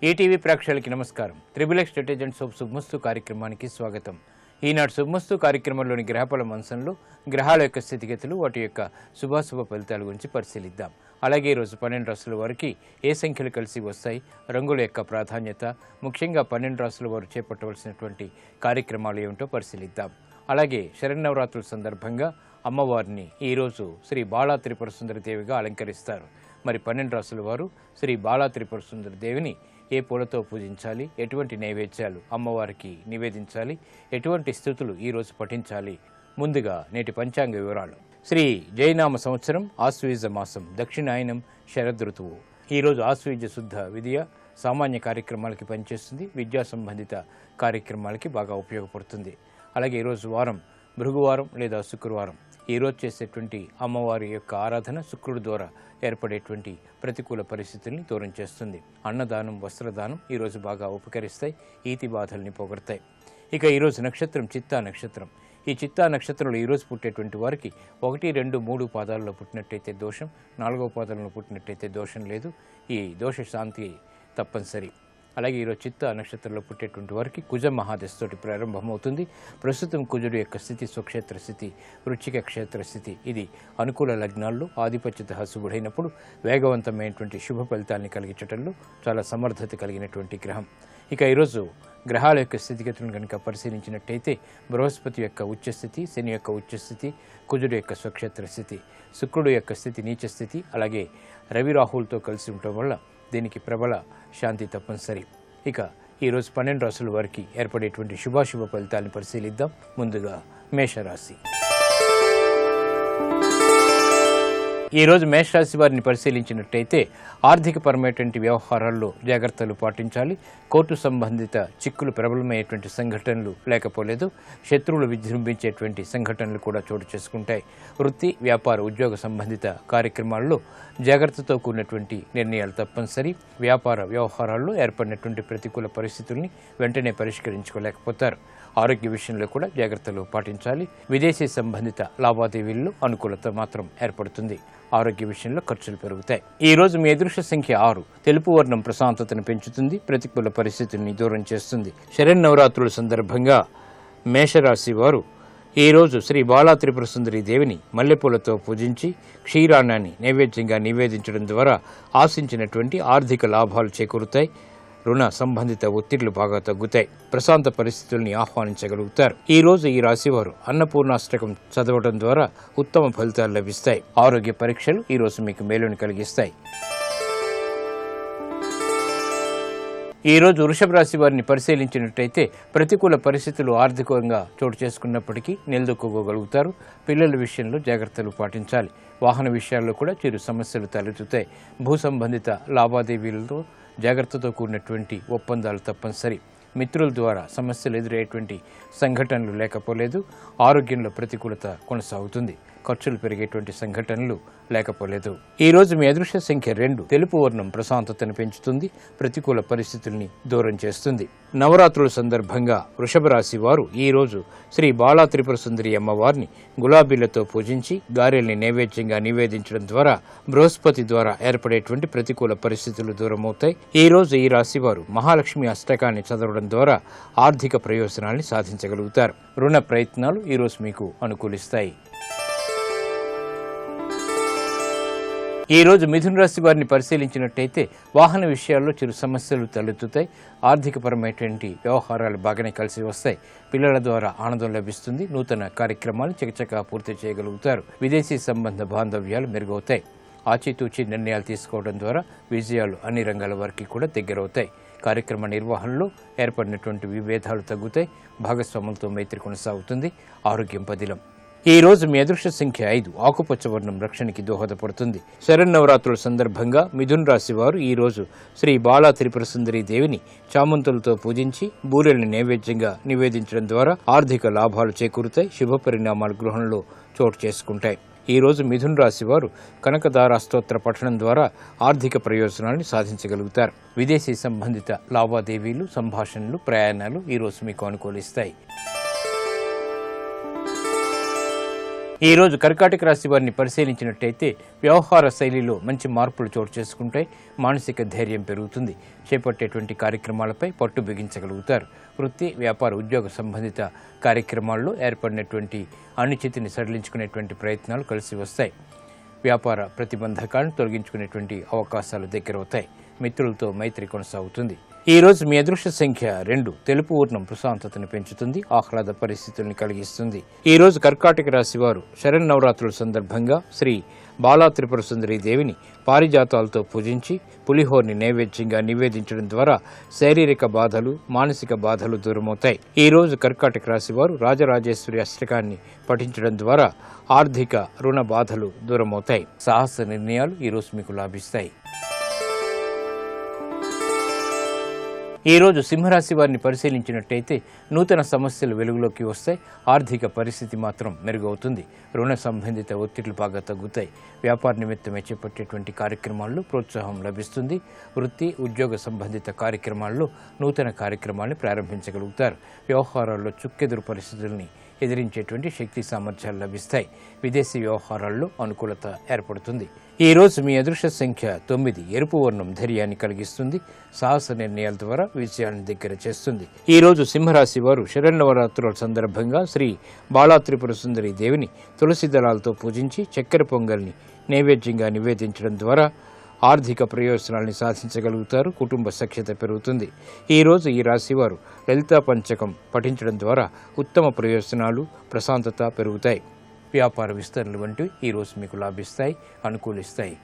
ETV ప్రేక్షకులకి నమస్కారం. Triple స్ట్రాటజెంట్స్ of శుభమస్తు కార్యక్రమానికి స్వాగతం. ఈనాడు శుభమస్తు కార్యక్రమంలోని గ్రహఫల మంచంలో గ్రహాల యొక్క స్థితిగతులు, వాటి యొక్క శుభాశుభ ఫలితాల గురించి పరిశీలిద్దాం. అలాగే ఈరోజు 12 రాశుల వారికి ఏ సంఖ్యలు కలిసి వస్తాయి, రంగుల యొక్క ప్రాధాన్యత, ముఖ్యంగా 12 రాశుల వారు చేపట్టవలసినటువంటి కార్యక్రమాలు ఏమిటో పరిశీలిద్దాం. అలాగే శరన్నవరాత్రుల సందర్భంగా అమ్మవారిని ఈరోజు శ్రీ బాలా త్రిపుర సుందరి దేవిగా అలంకరిస్తారు. మరి 12 రాశుల వారు శ్రీ బాలా త్రిపుర సుందరి దేవిని ఏ పూలతో పూజించాలి, ఎటువంటి నైవేద్యాలు అమ్మవారికి నివేదించాలి, ఎటువంటి స్థుతులు ఈరోజు పఠించాలి? ముందుగా నేటి పంచాంగ వివరాలు. శ్రీ జయనామ సంవత్సరం ఆశ్వీజ మాసం, దక్షిణాయనం, శరదృతువు. ఈరోజు ఆశ్వీజ శుద్ధ విద్య సామాన్య కార్యక్రమాలకి పనిచేస్తుంది, విద్యా సంబంధిత కార్యక్రమాలకి బాగా ఉపయోగపడుతుంది. అలాగే ఈరోజు వారం భృగువారం లేదా శుక్రవారం. ఈరోజు చేసేటువంటి అమ్మవారి యొక్క ఆరాధన శుక్రుడి ద్వారా ఏర్పడేటువంటి ప్రతికూల పరిస్థితుల్ని దూరం చేస్తుంది. అన్నదానం, వస్త్రదానం ఈరోజు బాగా ఉపకరిస్తాయి, ఈతి బాధల్ని పోగొడతాయి. ఇక ఈరోజు నక్షత్రం చిత్తా నక్షత్రం. ఈ చిత్తా నక్షత్రంలో ఈరోజు పుట్టేటువంటి వారికి 1, 2, 3 పాదాలలో పుట్టినట్టయితే దోషం, 4వ పాదంలో పుట్టినట్టయితే దోషం లేదు. ఈ దోష శాంతి తప్పనిసరి. అలాగే ఈరోజు చిత్తా నక్షత్రంలో పుట్టేటువంటి వారికి కుజ మహాదశతోటి ప్రారంభమవుతుంది. ప్రస్తుతం కుజుడు యొక్క స్థితి స్వక్షేత్ర స్థితి, వృశ్చిక క్షేత్ర స్థితి. ఇది అనుకూల లగ్నాల్లో ఆధిపత్యత శుభుడైనప్పుడు వేగవంతమైనటువంటి శుభ ఫలితాన్ని కలిగించడంలో చాలా సమర్థత కలిగినటువంటి గ్రహం. ఇక ఈరోజు గ్రహాల యొక్క స్థితిగతులను కనుక పరిశీలించినట్టయితే బృహస్పతి యొక్క ఉచ్చస్థితి, శని యొక్క ఉచ్చస్థితి, కుజుడు యొక్క స్వక్షేత్ర స్థితి, శుక్రుడు యొక్క స్థితి నీచ స్థితి, అలాగే రవి రాహులతో కలిసి ఉండటం వల్ల దీనికి ప్రబల శాంతి తప్పనిసరి. ఇక ఈరోజు 12 రాశుల వారికి ఏర్పడేటువంటి శుభాశుభ ఫలితాలను పరిశీలిద్దాం. ముందుగా మేషరాశి. ఈరోజు మేషరాశి వారిని పరిశీలించినట్టయితే ఆర్థికపరమైనటువంటి వ్యవహారాల్లో జాగ్రత్తలు పాటించాలి. కోర్టు సంబంధిత చిక్కులు ప్రబలమైనటువంటి సంఘటనలు లేకపోలేదు. శత్రువులు విజృంభించేటువంటి సంఘటనలు కూడా చోటు చేసుకుంటాయి. వృత్తి, వ్యాపార, ఉద్యోగ సంబంధిత కార్యక్రమాల్లో జాగ్రత్తతో కూడినటువంటి నిర్ణయాలు తప్పనిసరి. వ్యాపార వ్యవహారాల్లో ఏర్పడినటువంటి ప్రతికూల పరిస్థితుల్ని వెంటనే పరిష్కరించుకోలేకపోతారు. ఆరోగ్య విషయంలో కూడా జాగ్రత్తలు పాటించాలి. విదేశీ సంబంధిత లావాదేవీల్లో అనుకూలత మాత్రం ఏర్పడుతుంది. ఆరోగ్య విషయంలో ఖర్చులు పెరుగుతాయి. ఈ రోజు మీ అదృష్ట సంఖ్య 6. తెలుపు వర్ణం ప్రశాంతతను పెంచుతుంది, ప్రతికూల పరిస్థితుల్ని దూరం చేస్తుంది. శరన్నవరాత్రుల సందర్భంగా మేషరాశి వారు ఈరోజు శ్రీ బాలా త్రిపుర సుందరి దేవిని మల్లెపూలతో పూజించి క్షీరాన్నాన్ని నైవేద్యంగా నివేదించడం ద్వారా ఆశించినటువంటి ఆర్థిక లాభాలు చేకూరుతాయి. రుణ సంబంధిత ఒత్తిళ్లు బాగా తగ్గుతాయి. ప్రశాంత పరిస్థితుల్ని ఆహ్వానించగలుగుతారు. ఈ రోజు ఈ రాశివారు అన్నపూర్ణాష్టకం చదవడం ద్వారా ఉత్తమ ఫలితాలు లభిస్తాయి. ఆరోగ్య పరీక్షలు ఈ రోజు మీకు మేలుని కలిగిస్తాయి. ఈ రోజు వృషభ రాశి వారిని పరిశీలించినట్టయితే ప్రతికూల పరిస్థితులు ఆర్థికంగా చోటు చేసుకున్నప్పటికీ నిలదొక్కుకోగలుగుతారు. పిల్లల విషయంలో జాగ్రత్తలు పాటించాలి. వాహన విషయాల్లో కూడా చిరు సమస్యలు తలెత్తుతాయి. భూ సంబంధిత లావాదేవీలతో జాగ్రత్తతో కూడినటువంటి ఒప్పందాలు తప్పనిసరి. మిత్రుల ద్వారా సమస్యలు ఎదురయ్యేటువంటి సంఘటనలు లేకపోలేదు. ఆరోగ్యంలో ప్రతికూలత కొనసాగుతుంది. ఖర్చులు పెరిగేటువంటి సంఘటనలు లేకపోలేదు. ఈ రోజు మీ అదృష్ట సంఖ్య 2. తెలుపు వర్ణం ప్రశాంతతను పెంచుతుంది, ప్రతికూల పరిస్థితుల్ని దూరం చేస్తుంది. నవరాత్రుల సందర్భంగా వృషభ రాశి వారు ఈ రోజు శ్రీ బాలా త్రిపుర సుందరి అమ్మవారిని గులాబీలతో పూజించి గారెల్ని నైవేద్యంగా నివేదించడం ద్వారా బృహస్పతి ద్వారా ఏర్పడేటువంటి ప్రతికూల పరిస్థితులు దూరమవుతాయి. ఈ రోజు ఈ రాశి వారు మహాలక్ష్మి అష్టకాన్ని చదవడం ద్వారా ఆర్థిక ప్రయోజనాల్ని సాధించగలుగుతారు. రుణ ప్రయత్నాలు ఈ రోజు మీకు అనుకూలిస్తాయి. ఈ రోజు మిథున రాశి వారిని పరిశీలించినట్టయితే వాహన విషయాల్లో చిరు సమస్యలు తలెత్తుతాయి. ఆర్థికపరమైనటువంటి వ్యవహారాలు బాగానే కలిసి వస్తాయి. పిల్లల ద్వారా ఆనందం లభిస్తుంది. నూతన కార్యక్రమాలు చకచకా పూర్తి చేయగలుగుతారు. విదేశీ సంబంధ బాంధవ్యాలు మెరుగవుతాయి. ఆచితూచి నిర్ణయాలు తీసుకోవడం ద్వారా విజయాలు అన్ని రంగాల వారికి కూడా దగ్గరవుతాయి. కార్యక్రమ నిర్వహణలో ఏర్పడినటువంటి విభేదాలు తగ్గుతాయి. భాగస్వాములతో మైత్రి కొనసాగుతుంది. ఆరోగ్యం పదిలం. ఈ రోజు మీ అదృష్ట సంఖ్య 5. ఆకుపచ్చ వర్ణం రక్షణకి దోహదపడుతుంది. శరన్నవరాత్రుల సందర్భంగా మిథున రాశి వారు ఈ రోజు శ్రీ బాలా త్రిపుర సుందరి దేవిని చామంతులతో పూజించి బూరెల్ని నైవేద్యంగా నివేదించడం ద్వారా ఆర్థిక లాభాలు చేకూరుతాయి. శుభ పరిణామాలు గృహంలో చోటు చేసుకుంటాయి. ఈ రోజు మిథున రాశి వారు కనకదార స్తోత్ర పఠనం ద్వారా ఆర్థిక ప్రయోజనాలను సాధించగలుగుతారు. విదేశీ సంబంధిత లావాదేవీలు, సంభాషణలు, ప్రయాణాలు ఈ రోజు మీకు అనుకూలిస్తాయి. ఈ రోజు కర్కాటక రాశి వారిని పరిశీలించినట్టయితే వ్యవహార శైలిలో మంచి మార్పులు చోటు చేసుకుంటాయి. మానసిక ధైర్యం పెరుగుతుంది. చేపట్టేటువంటి కార్యక్రమాలపై పట్టు బిగించగలుగుతారు. వృత్తి, వ్యాపార, ఉద్యోగ సంబంధిత కార్యక్రమాల్లో ఏర్పడినటువంటి అనిశ్చితిని సడలించుకునేటువంటి ప్రయత్నాలు కలిసి వస్తాయి. వ్యాపార ప్రతిబంధకాలను తొలగించుకునేటువంటి అవకాశాలు దగ్గరవుతాయి. మిత్రులతో మైత్రి కొనసాగుతుంది. ఈ రోజు మీ అదృష్ట సంఖ్య 2. తెలుపు వర్ణం ప్రశాంతతను పెంచుతుంది. ఆహ్లాద పరిస్థితుల్ని కలిగిస్తుంది. ఈ రోజు కర్కాటక రాశి వారు శరన్నవరాత్రుల సందర్భంగా శ్రీ బాలా త్రిపుర సుందరి దేవిని పారిజాతాలతో పూజించి పులిహోర్ని నైవేద్యంగా నివేదించడం ద్వారా శారీరక బాధలు, మానసిక బాధలు దూరమవుతాయి. ఈ రోజు కర్కాటక రాశి వారు రాజరాజేశ్వరి అష్టకాన్ని పఠించడం ద్వారా ఆర్థిక రుణ బాధలు దూరమవుతాయి. సాహస నిర్ణయాలు ఈ రోజు మీకు లాభిస్తాయి. ఈ రోజు సింహరాశి వారిని పరిశీలించినట్టయితే నూతన సమస్యలు వెలుగులోకి వస్తాయి. ఆర్థిక పరిస్థితి మాత్రం మెరుగవుతుంది. రుణ సంబంధిత ఒత్తిళ్లు బాగా తగ్గుతాయి. వ్యాపార నిమిత్తమే చేపట్టేటువంటి కార్యక్రమాల్లో ప్రోత్సాహం లభిస్తుంది. వృత్తి, ఉద్యోగ సంబంధిత కార్యక్రమాల్లో నూతన కార్యక్రమాన్ని ప్రారంభించగలుగుతారు. వ్యవహారాల్లో చుక్కెదురు పరిస్థితుల్ని ఎదిరించేటువంటి శక్తి సామర్థ్యాలు లభిస్తాయి. విదేశీ వ్యవహారాల్లో అనుకూలత ఏర్పడుతుంది. ఈ రోజు మీ అదృష్ట సంఖ్య 9. ఎరుపు వర్ణం ధైర్యాన్ని కలిగిస్తుంది. సాహస నిర్ణయాల ద్వారా విజయాన్ని దగ్గర చేస్తుంది. ఈ రోజు సింహరాశి వారు శరన్నవరాత్రుల సందర్భంగా శ్రీ బాలా త్రిపుర సుందరి దేవిని తులసి దళాలతో పూజించి చక్కెర పొంగల్ని నైవేద్యంగా నివేదించడం ద్వారా ఆర్థిక ప్రయోజనాల్ని సాధించగలుగుతారు. కుటుంబ సఖ్యత పెరుగుతుంది. ఈ రోజు ఈ రాశివారు లలితా పంచకం పఠించడం ద్వారా ఉత్తమ ప్రయోజనాలు, ప్రశాంతత పెరుగుతాయి. వ్యాపార విస్తరణలు వంటివి ఈ రోజు మీకు లాభిస్తాయి, అనుకూలిస్తాయి.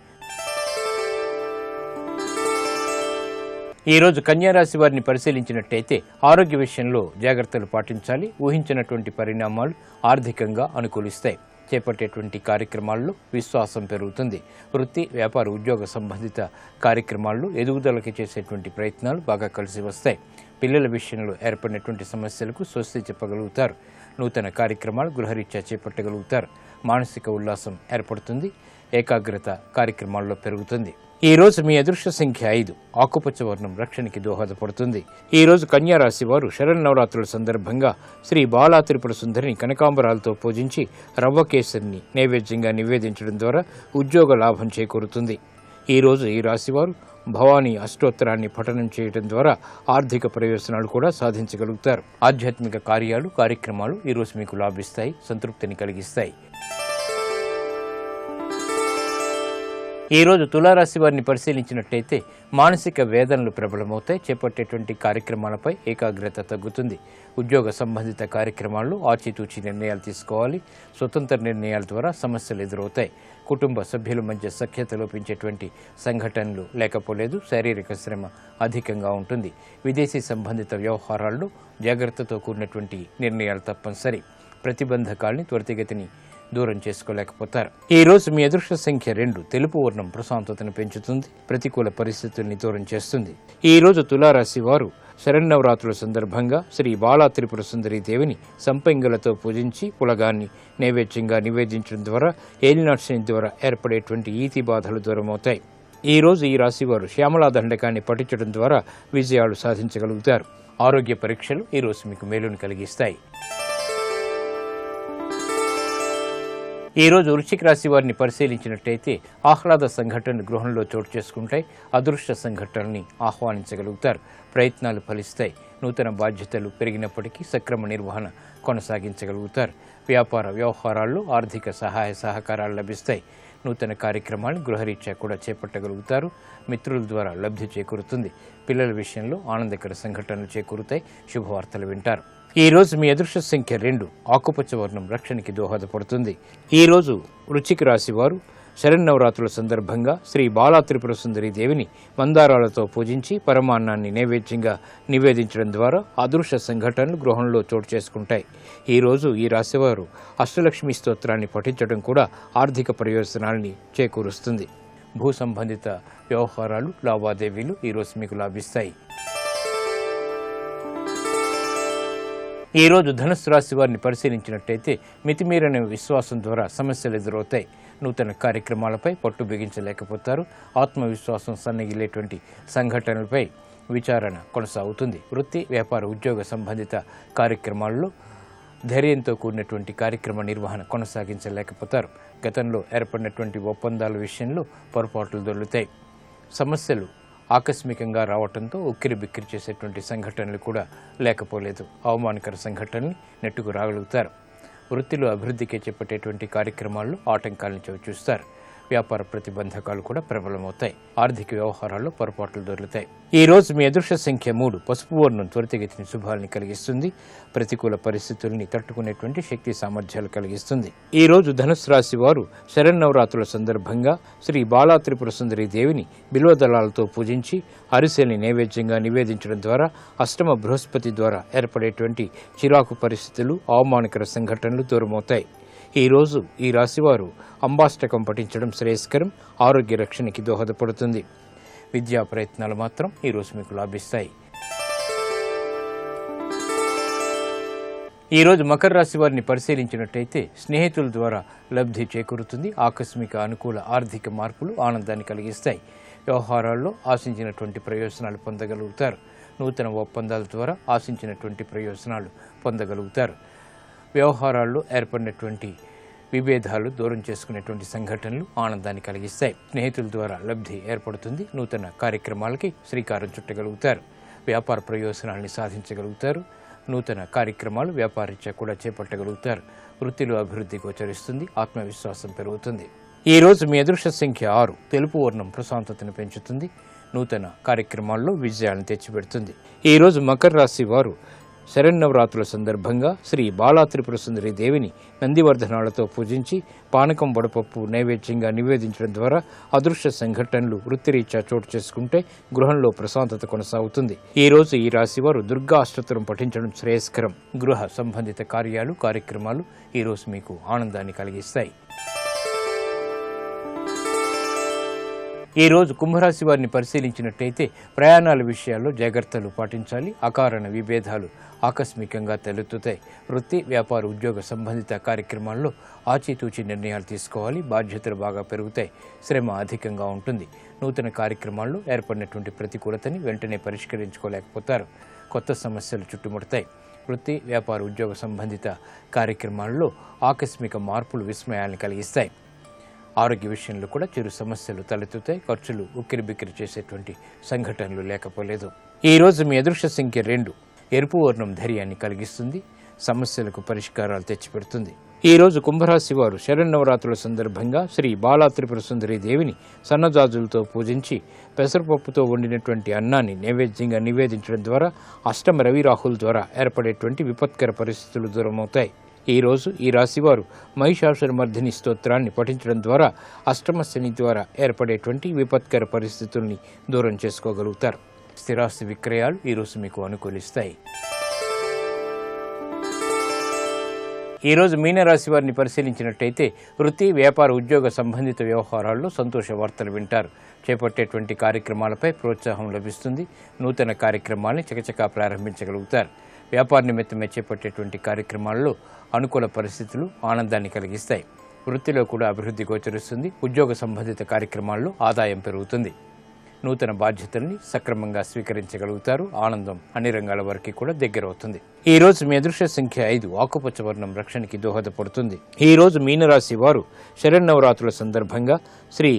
ఈ రోజు కన్యారాశి వారిని పరిశీలించినట్టయితే ఆరోగ్య విషయంలో జాగ్రత్తలు పాటించాలి. ఊహించినటువంటి పరిణామాలు ఆర్థికంగా అనుకూలిస్తాయి. చేపట్టేటువంటి కార్యక్రమాల్లో విశ్వాసం పెరుగుతుంది. వృత్తి, వ్యాపార, ఉద్యోగ సంబంధిత కార్యక్రమాల్లో ఎదుగుదలకి చేసేటువంటి ప్రయత్నాలు బాగా కలిసి వస్తాయి. పిల్లల విషయంలో ఏర్పడినటువంటి సమస్యలకు స్వస్తి చెప్పగలుగుతారు. నూతన కార్యక్రమాలు గృహరీత్యా చేపట్టగలుగుతారు. మానసిక ఉల్లాసం ఏర్పడుతుంది. ఏకాగ్రత కార్యక్రమాల్లో పెరుగుతుంది. ఈ రోజు మీ అదృష్ట సంఖ్య 5. ఆకుపచ్చ వర్ణం రక్షణకి దోహదపడుతుంది. ఈ రోజు కన్యారాశి వారు శరన్నవరాత్రుల సందర్భంగా శ్రీ బాలా త్రిపుర సుందరిని కనకాంబరాలతో పూజించి రవ్వ కేసరిని నైవేద్యంగా నివేదించడం ద్వారా ఉద్యోగ లాభం చేకూరుతుంది. ఈ రోజు ఈ రాశివారు భవానీ అష్టోత్తరాన్ని పఠనం చేయడం ద్వారా ఆర్థిక ప్రయోజనాలు కూడా సాధించగలుగుతారు. ఆధ్యాత్మిక కార్యక్రమాలు ఈ రోజు మీకు లాభిస్తాయి, సంతృప్తిని కలిగిస్తాయి. ఈ రోజు తులారాశి వారిని పరిశీలించినట్టయితే మానసిక వేదనలు ప్రబలమవుతాయి. చేపట్టేటువంటి కార్యక్రమాలపై ఏకాగ్రత తగ్గుతుంది. ఉద్యోగ సంబంధిత కార్యక్రమాల్లో ఆచితూచి నిర్ణయాలు తీసుకోవాలి. స్వతంత్ర నిర్ణయాల ద్వారా సమస్యలు ఎదురవుతాయి. కుటుంబ సభ్యుల మధ్య సఖ్యత లోపించేటువంటి సంఘటనలు లేకపోలేదు. శారీరక శ్రమ అధికంగా ఉంటుంది. విదేశీ సంబంధిత వ్యవహారాల్లో జాగ్రత్తతో కూడినటువంటి నిర్ణయాలు తప్పనిసరి. ప్రతిబంధకాల్ని త్వరితగతిని దూరం చేసుకోలేకపోతారు. ఈ రోజు మీ అదృష్ట సంఖ్య 2. తెలుపు వర్ణం ప్రశాంతతను పెంచుతుంది. ప్రతికూల పరిస్థితుల్ని దూరం చేస్తుంది. ఈ రోజు తులారాశి వారు శరన్నవరాత్రుల సందర్భంగా శ్రీ బాలా త్రిపుర సుందరి దేవిని సంపెంగలతో పూజించి పులగాన్ని నైవేద్యంగా నివేదించడం ద్వారా ఏలినాటి శని ద్వారా ఏర్పడేటువంటి ఈతి బాధలు దూరమవుతాయి. ఈ రోజు ఈ రాశివారు శ్యామలా దండకాన్ని పఠించడం ద్వారా విజయాలు సాధించగలుగుతారు. ఆరోగ్య పరీక్షలు ఈ రోజు మీకు మేలును కలిగిస్తాయి. ఈ రోజు వృశ్చిక రాశి వారిని పరిశీలించినట్టయితే ఆహ్లాద సంఘటనలు గృహంలో చోటు చేసుకుంటాయి. అదృష్ట సంఘటనల్ని ఆహ్వానించగలుగుతారు. ప్రయత్నాలు ఫలిస్తాయి. నూతన బాధ్యతలు పెరిగినప్పటికీ సక్రమ నిర్వహణ కొనసాగించగలుగుతారు. వ్యాపార వ్యవహారాల్లో ఆర్థిక సహాయ సహకారాలు లభిస్తాయి. నూతన కార్యక్రమాలను గృహరీత్యా కూడా చేపట్టగలుగుతారు. మిత్రుల ద్వారా లబ్ధి చేకూరుతుంది. పిల్లల విషయంలో ఆనందకర సంఘటనలు చేకూరుతాయి. శుభవార్తలు వింటారు. ఈ రోజు మీ అదృష్ట సంఖ్య 2. ఆకుపచ్చ వర్ణం రక్షణకి దోహదపడుతుంది. ఈ రోజు వృశ్చిక రాశి వారు శరన్నవరాత్రుల సందర్భంగా శ్రీ బాలా త్రిపుర సుందరి దేవిని మందారాలతో పూజించి పరమాన్నాన్ని నైవేద్యంగా నివేదించడం ద్వారా అదృష్ట సంఘటనలు గృహంలో చోటు చేసుకుంటాయి. ఈ రోజు ఈ రాశివారు అష్టలక్ష్మి స్తోత్రాన్ని పఠించడం కూడా ఆర్థిక ప్రయోజనాల్ని చేకూరుస్తుంది. భూ సంబంధిత వ్యవహారాలు, లావాదేవీలు ఈరోజు మీకు లాభిస్తాయి. ఈ రోజు ధనుస్సు రాశి వారిని పరిశీలించినట్టయితే మితిమీరిన విశ్వాసం ద్వారా సమస్యలు ఎదురవుతాయి. నూతన కార్యక్రమాలపై పట్టు బిగించలేకపోతారు. ఆత్మవిశ్వాసం సన్నగిలేటువంటి సంఘటనలపై విచారణ కొనసాగుతుంది. వృత్తి, వ్యాపార, ఉద్యోగ సంబంధిత కార్యక్రమాల్లో ధైర్యంతో కూడినటువంటి కార్యక్రమ నిర్వహణ కొనసాగించలేకపోతారు. గతంలో ఏర్పడినటువంటి ఒప్పందాల విషయంలో పొరపాట్లు దొర్లుతాయి. సమస్యలు ఆకస్మికంగా రావడంతో ఉక్కిరి బిక్కిరి చేసేటువంటి సంఘటనలు కూడా లేకపోలేదు. అవమానకర సంఘటనల్ని నెట్టుకు రాగలుగుతారు. వృత్తిలో అభివృద్ధికి చేపట్టేటువంటి కార్యక్రమాల్లో ఆటంకాలను చవిచూస్తారు. వ్యాపార ప్రతిబంధకాలు కూడా ప్రబలమవుతాయి. ఆర్థిక వ్యవహారాల్లో పొరపాట్లు దొరుకుతాయి. ఈ రోజు మీ అదృష్ట సంఖ్య 3. పసుపు వర్ణం త్వరితగతిని శుభాలని కలిగిస్తుంది. ప్రతికూల పరిస్థితుల్ని తట్టుకునేటువంటి శక్తి సామర్థ్యాలు కలిగిస్తుంది. ఈ రోజు ధనుసు రాశి వారు శరన్నవరాత్రుల సందర్భంగా శ్రీ బాలా త్రిపుర సుందరి దేవిని బిల్వదళాలతో పూజించి అరిసెల్ని నైవేద్యంగా నివేదించడం ద్వారా అష్టమ బృహస్పతి ద్వారా ఏర్పడేటువంటి చిరాకు పరిస్థితులు, అవమానకర సంఘటనలు దూరమవుతాయి. ఈ రోజు ఈ రాశివారు అంబాష్టకం పఠించడం శ్రేయస్కరం. ఆరోగ్య రక్షణకి దోహదపడుతుంది. విద్యా ప్రయత్నాలు మాత్రం ఈరోజు మీకు లాభిస్తాయి. ఈరోజు మకర రాశి వారిని పరిశీలించినట్టయితే స్నేహితుల ద్వారా లబ్ధి చేకూరుతుంది. ఆకస్మిక అనుకూల ఆర్థిక మార్పులు ఆనందాన్ని కలిగిస్తాయి. వ్యవహారాల్లో ఆశించినటువంటి ప్రయోజనాలు పొందగలుగుతారు. నూతన ఒప్పందాల ద్వారా ఆశించినటువంటి ప్రయోజనాలు పొందగలుగుతారు. వ్యవహారాల్లో ఏర్పడినటువంటి విభేదాలు దూరం చేసుకునేటువంటి సంఘటనలు ఆనందాన్ని కలిగిస్తాయి. స్నేహితుల ద్వారా లబ్ధి ఏర్పడుతుంది. నూతన కార్యక్రమాలకి శ్రీకారం చుట్టగలుగుతారు. వ్యాపార ప్రయోజనాల్ని సాధించగలుగుతారు. నూతన కార్యక్రమాలు వ్యాపారీత్యా కూడా చేపట్టగలుగుతారు. వృత్తిలో అభివృద్ధి గోచరిస్తుంది. ఆత్మవిశ్వాసం పెరుగుతుంది. ఈ రోజు మీ అదృష్ట సంఖ్య 6. తెలుపు వర్ణం ప్రశాంతతను పెంచుతుంది. నూతన కార్యక్రమాల్లో విజయాలను తెచ్చిపెడుతుంది. ఈ రోజు మకర రాశి వారు శరన్నవరాత్రుల సందర్భంగా శ్రీ బాలా త్రిపుర సుందరి దేవిని నందివర్ధనాలతో పూజించి పానకం వడపప్పు నైవేద్యంగా నివేదించడం ద్వారా అదృశ్య సంఘటనలు వృత్తిరీత్యా చోటు చేసుకుంటే గృహంలో ప్రశాంతత కొనసాగుతుంది. ఈ రోజు ఈ రాశివారు దుర్గా అష్టోత్తరం పఠించడం శ్రేయస్కరం. గృహ సంబంధిత కార్యక్రమాలు ఈరోజు మీకు ఆనందాన్ని కలిగిస్తాయి. ఈ రోజు కుంభరాశి వారిని పరిశీలించినట్టయితే ప్రయాణాల విషయాల్లో జాగ్రత్తలు పాటించాలి. అకారణ విభేదాలు ఆకస్మికంగా తలెత్తుతాయి. వృత్తి, వ్యాపార, ఉద్యోగ సంబంధిత కార్యక్రమాల్లో ఆచితూచి నిర్ణయాలు తీసుకోవాలి. బాధ్యతలు బాగా పెరుగుతాయి. శ్రమ అధికంగా ఉంటుంది. నూతన కార్యక్రమాల్లో ఏర్పడినటువంటి ప్రతికూలతని వెంటనే పరిష్కరించుకోలేకపోతారు. కొత్త సమస్యలు చుట్టుముడతాయి. వృత్తి, వ్యాపార, ఉద్యోగ సంబంధిత కార్యక్రమాల్లో ఆకస్మిక మార్పులు విస్మయాలను కలిగిస్తాయి. ఆరోగ్య విషయంలో కూడా చిరు సమస్యలు తలెత్తుతాయి. ఖర్చులు ఉక్కిరిబిక్కిరి చేసేటువంటి సంఘటనలు లేకపోలేదు. ఈ రోజు మీ అదృష్ట సంఖ్య 2. ఎరుపు వర్ణం ధైర్యాన్ని కలిగిస్తుంది. సమస్యలకు పరిష్కారాలు తెచ్చిపెడుతుంది. ఈ రోజు కుంభరాశి వారు శరన్నవరాత్రుల సందర్భంగా శ్రీ బాలా త్రిపుర సుందరి దేవిని సన్నజాజులతో పూజించి పెసరపప్పుతో వండినటువంటి అన్నాన్ని నైవేద్యంగా నివేదించడం ద్వారా అష్టమ రవి రాహుల ద్వారా ఏర్పడేటువంటి విపత్కర పరిస్థితులు దూరమవుతాయి. ఈ రోజు ఈ రాశివారు మహిషాసురమర్దిని స్తోత్రాన్ని పఠించడం ద్వారా అష్టమ శని ద్వారా ఏర్పడేటువంటి విపత్కర పరిస్థితుల్ని దూరం చేసుకోగలుగుతారు. స్థిరాస్తి విక్రయాలు ఈరోజు మీకు అనుకూలిస్తాయి. ఈరోజు మీనరాశి వారిని పరిశీలించినట్టయితే వృత్తి, వ్యాపార, ఉద్యోగ సంబంధిత వ్యవహారాల్లో సంతోష వార్తలు వింటారు. చేపట్టేటువంటి కార్యక్రమాలపై ప్రోత్సాహం లభిస్తుంది. నూతన కార్యక్రమాల్ని చకచకా ప్రారంభించగలుగుతారు. వ్యాపార నిమిత్తమే చేపట్టేటువంటి కార్యక్రమాల్లో అనుకూల పరిస్థితులు ఆనందాన్ని కలిగిస్తాయి. వృత్తిలో కూడా అభివృద్ధి గోచరిస్తుంది. ఉద్యోగ సంబంధిత కార్యక్రమాల్లో ఆదాయం పెరుగుతుంది. నూతన బాధ్యతల్ని సక్రమంగా స్వీకరించగలుగుతారు. ఆనందం అన్ని రంగాల వరకు కూడా దగ్గరవుతుంది. ఈ రోజు మీ అదృష్ట సంఖ్య 5. ఆకుపచ్చ వర్ణం రక్షణకి దోహదపడుతుంది. ఈ రోజు మీనరాశి వారు శరన్నవరాత్రుల సందర్భంగా శ్రీ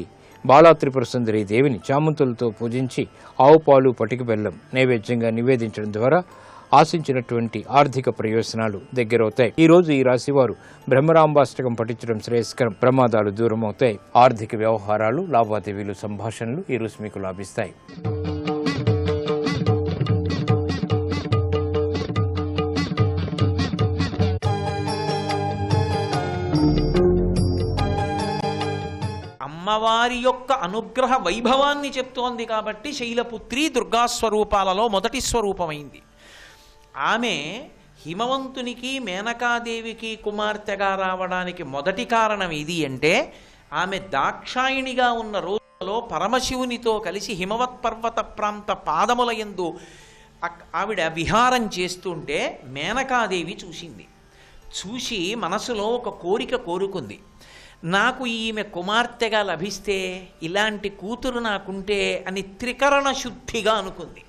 బాలా త్రిపుర సుందరి దేవిని చామంతులతో పూజించి ఆవు పాలు, పటిక బెల్లం నైవేద్యంగా నివేదించడం ద్వారా ఆశించినటువంటి ఆర్థిక ప్రయోజనాలు దగ్గరవుతాయి. ఈ రోజు ఈ రాశివారు బ్రహ్మరాంబాష్టకం పఠించడం శ్రేయస్కరం. ప్రమాదాలు దూరమవుతాయి. ఆర్థిక వ్యవహారాలు, లావాదేవీలు, సంభాషణలు ఈ రోజు మీకు లాభిస్తాయి. అమ్మవారి యొక్క అనుగ్రహ వైభవాన్ని చెప్తోంది కాబట్టి శైలపుత్రి దుర్గాస్వరూపాలలో మొదటి స్వరూపమైంది. ఆమె హిమవంతునికి, మేనకాదేవికి కుమార్తెగా రావడానికి మొదటి కారణం ఇది అంటే ఆమె దాక్షాయిణిగా ఉన్న రోజులలో పరమశివునితో కలిసి హిమవత్ పర్వత ప్రాంత పాదముల యందు ఆవిడ విహారం చేస్తుంటే మేనకాదేవి చూసింది. చూసి మనసులో ఒక కోరిక కోరుకుంది. నాకు ఈమె కుమార్తెగా లభిస్తే, ఇలాంటి కూతురు నాకుంటే అని త్రికరణ శుద్ధిగా అనుకుంది.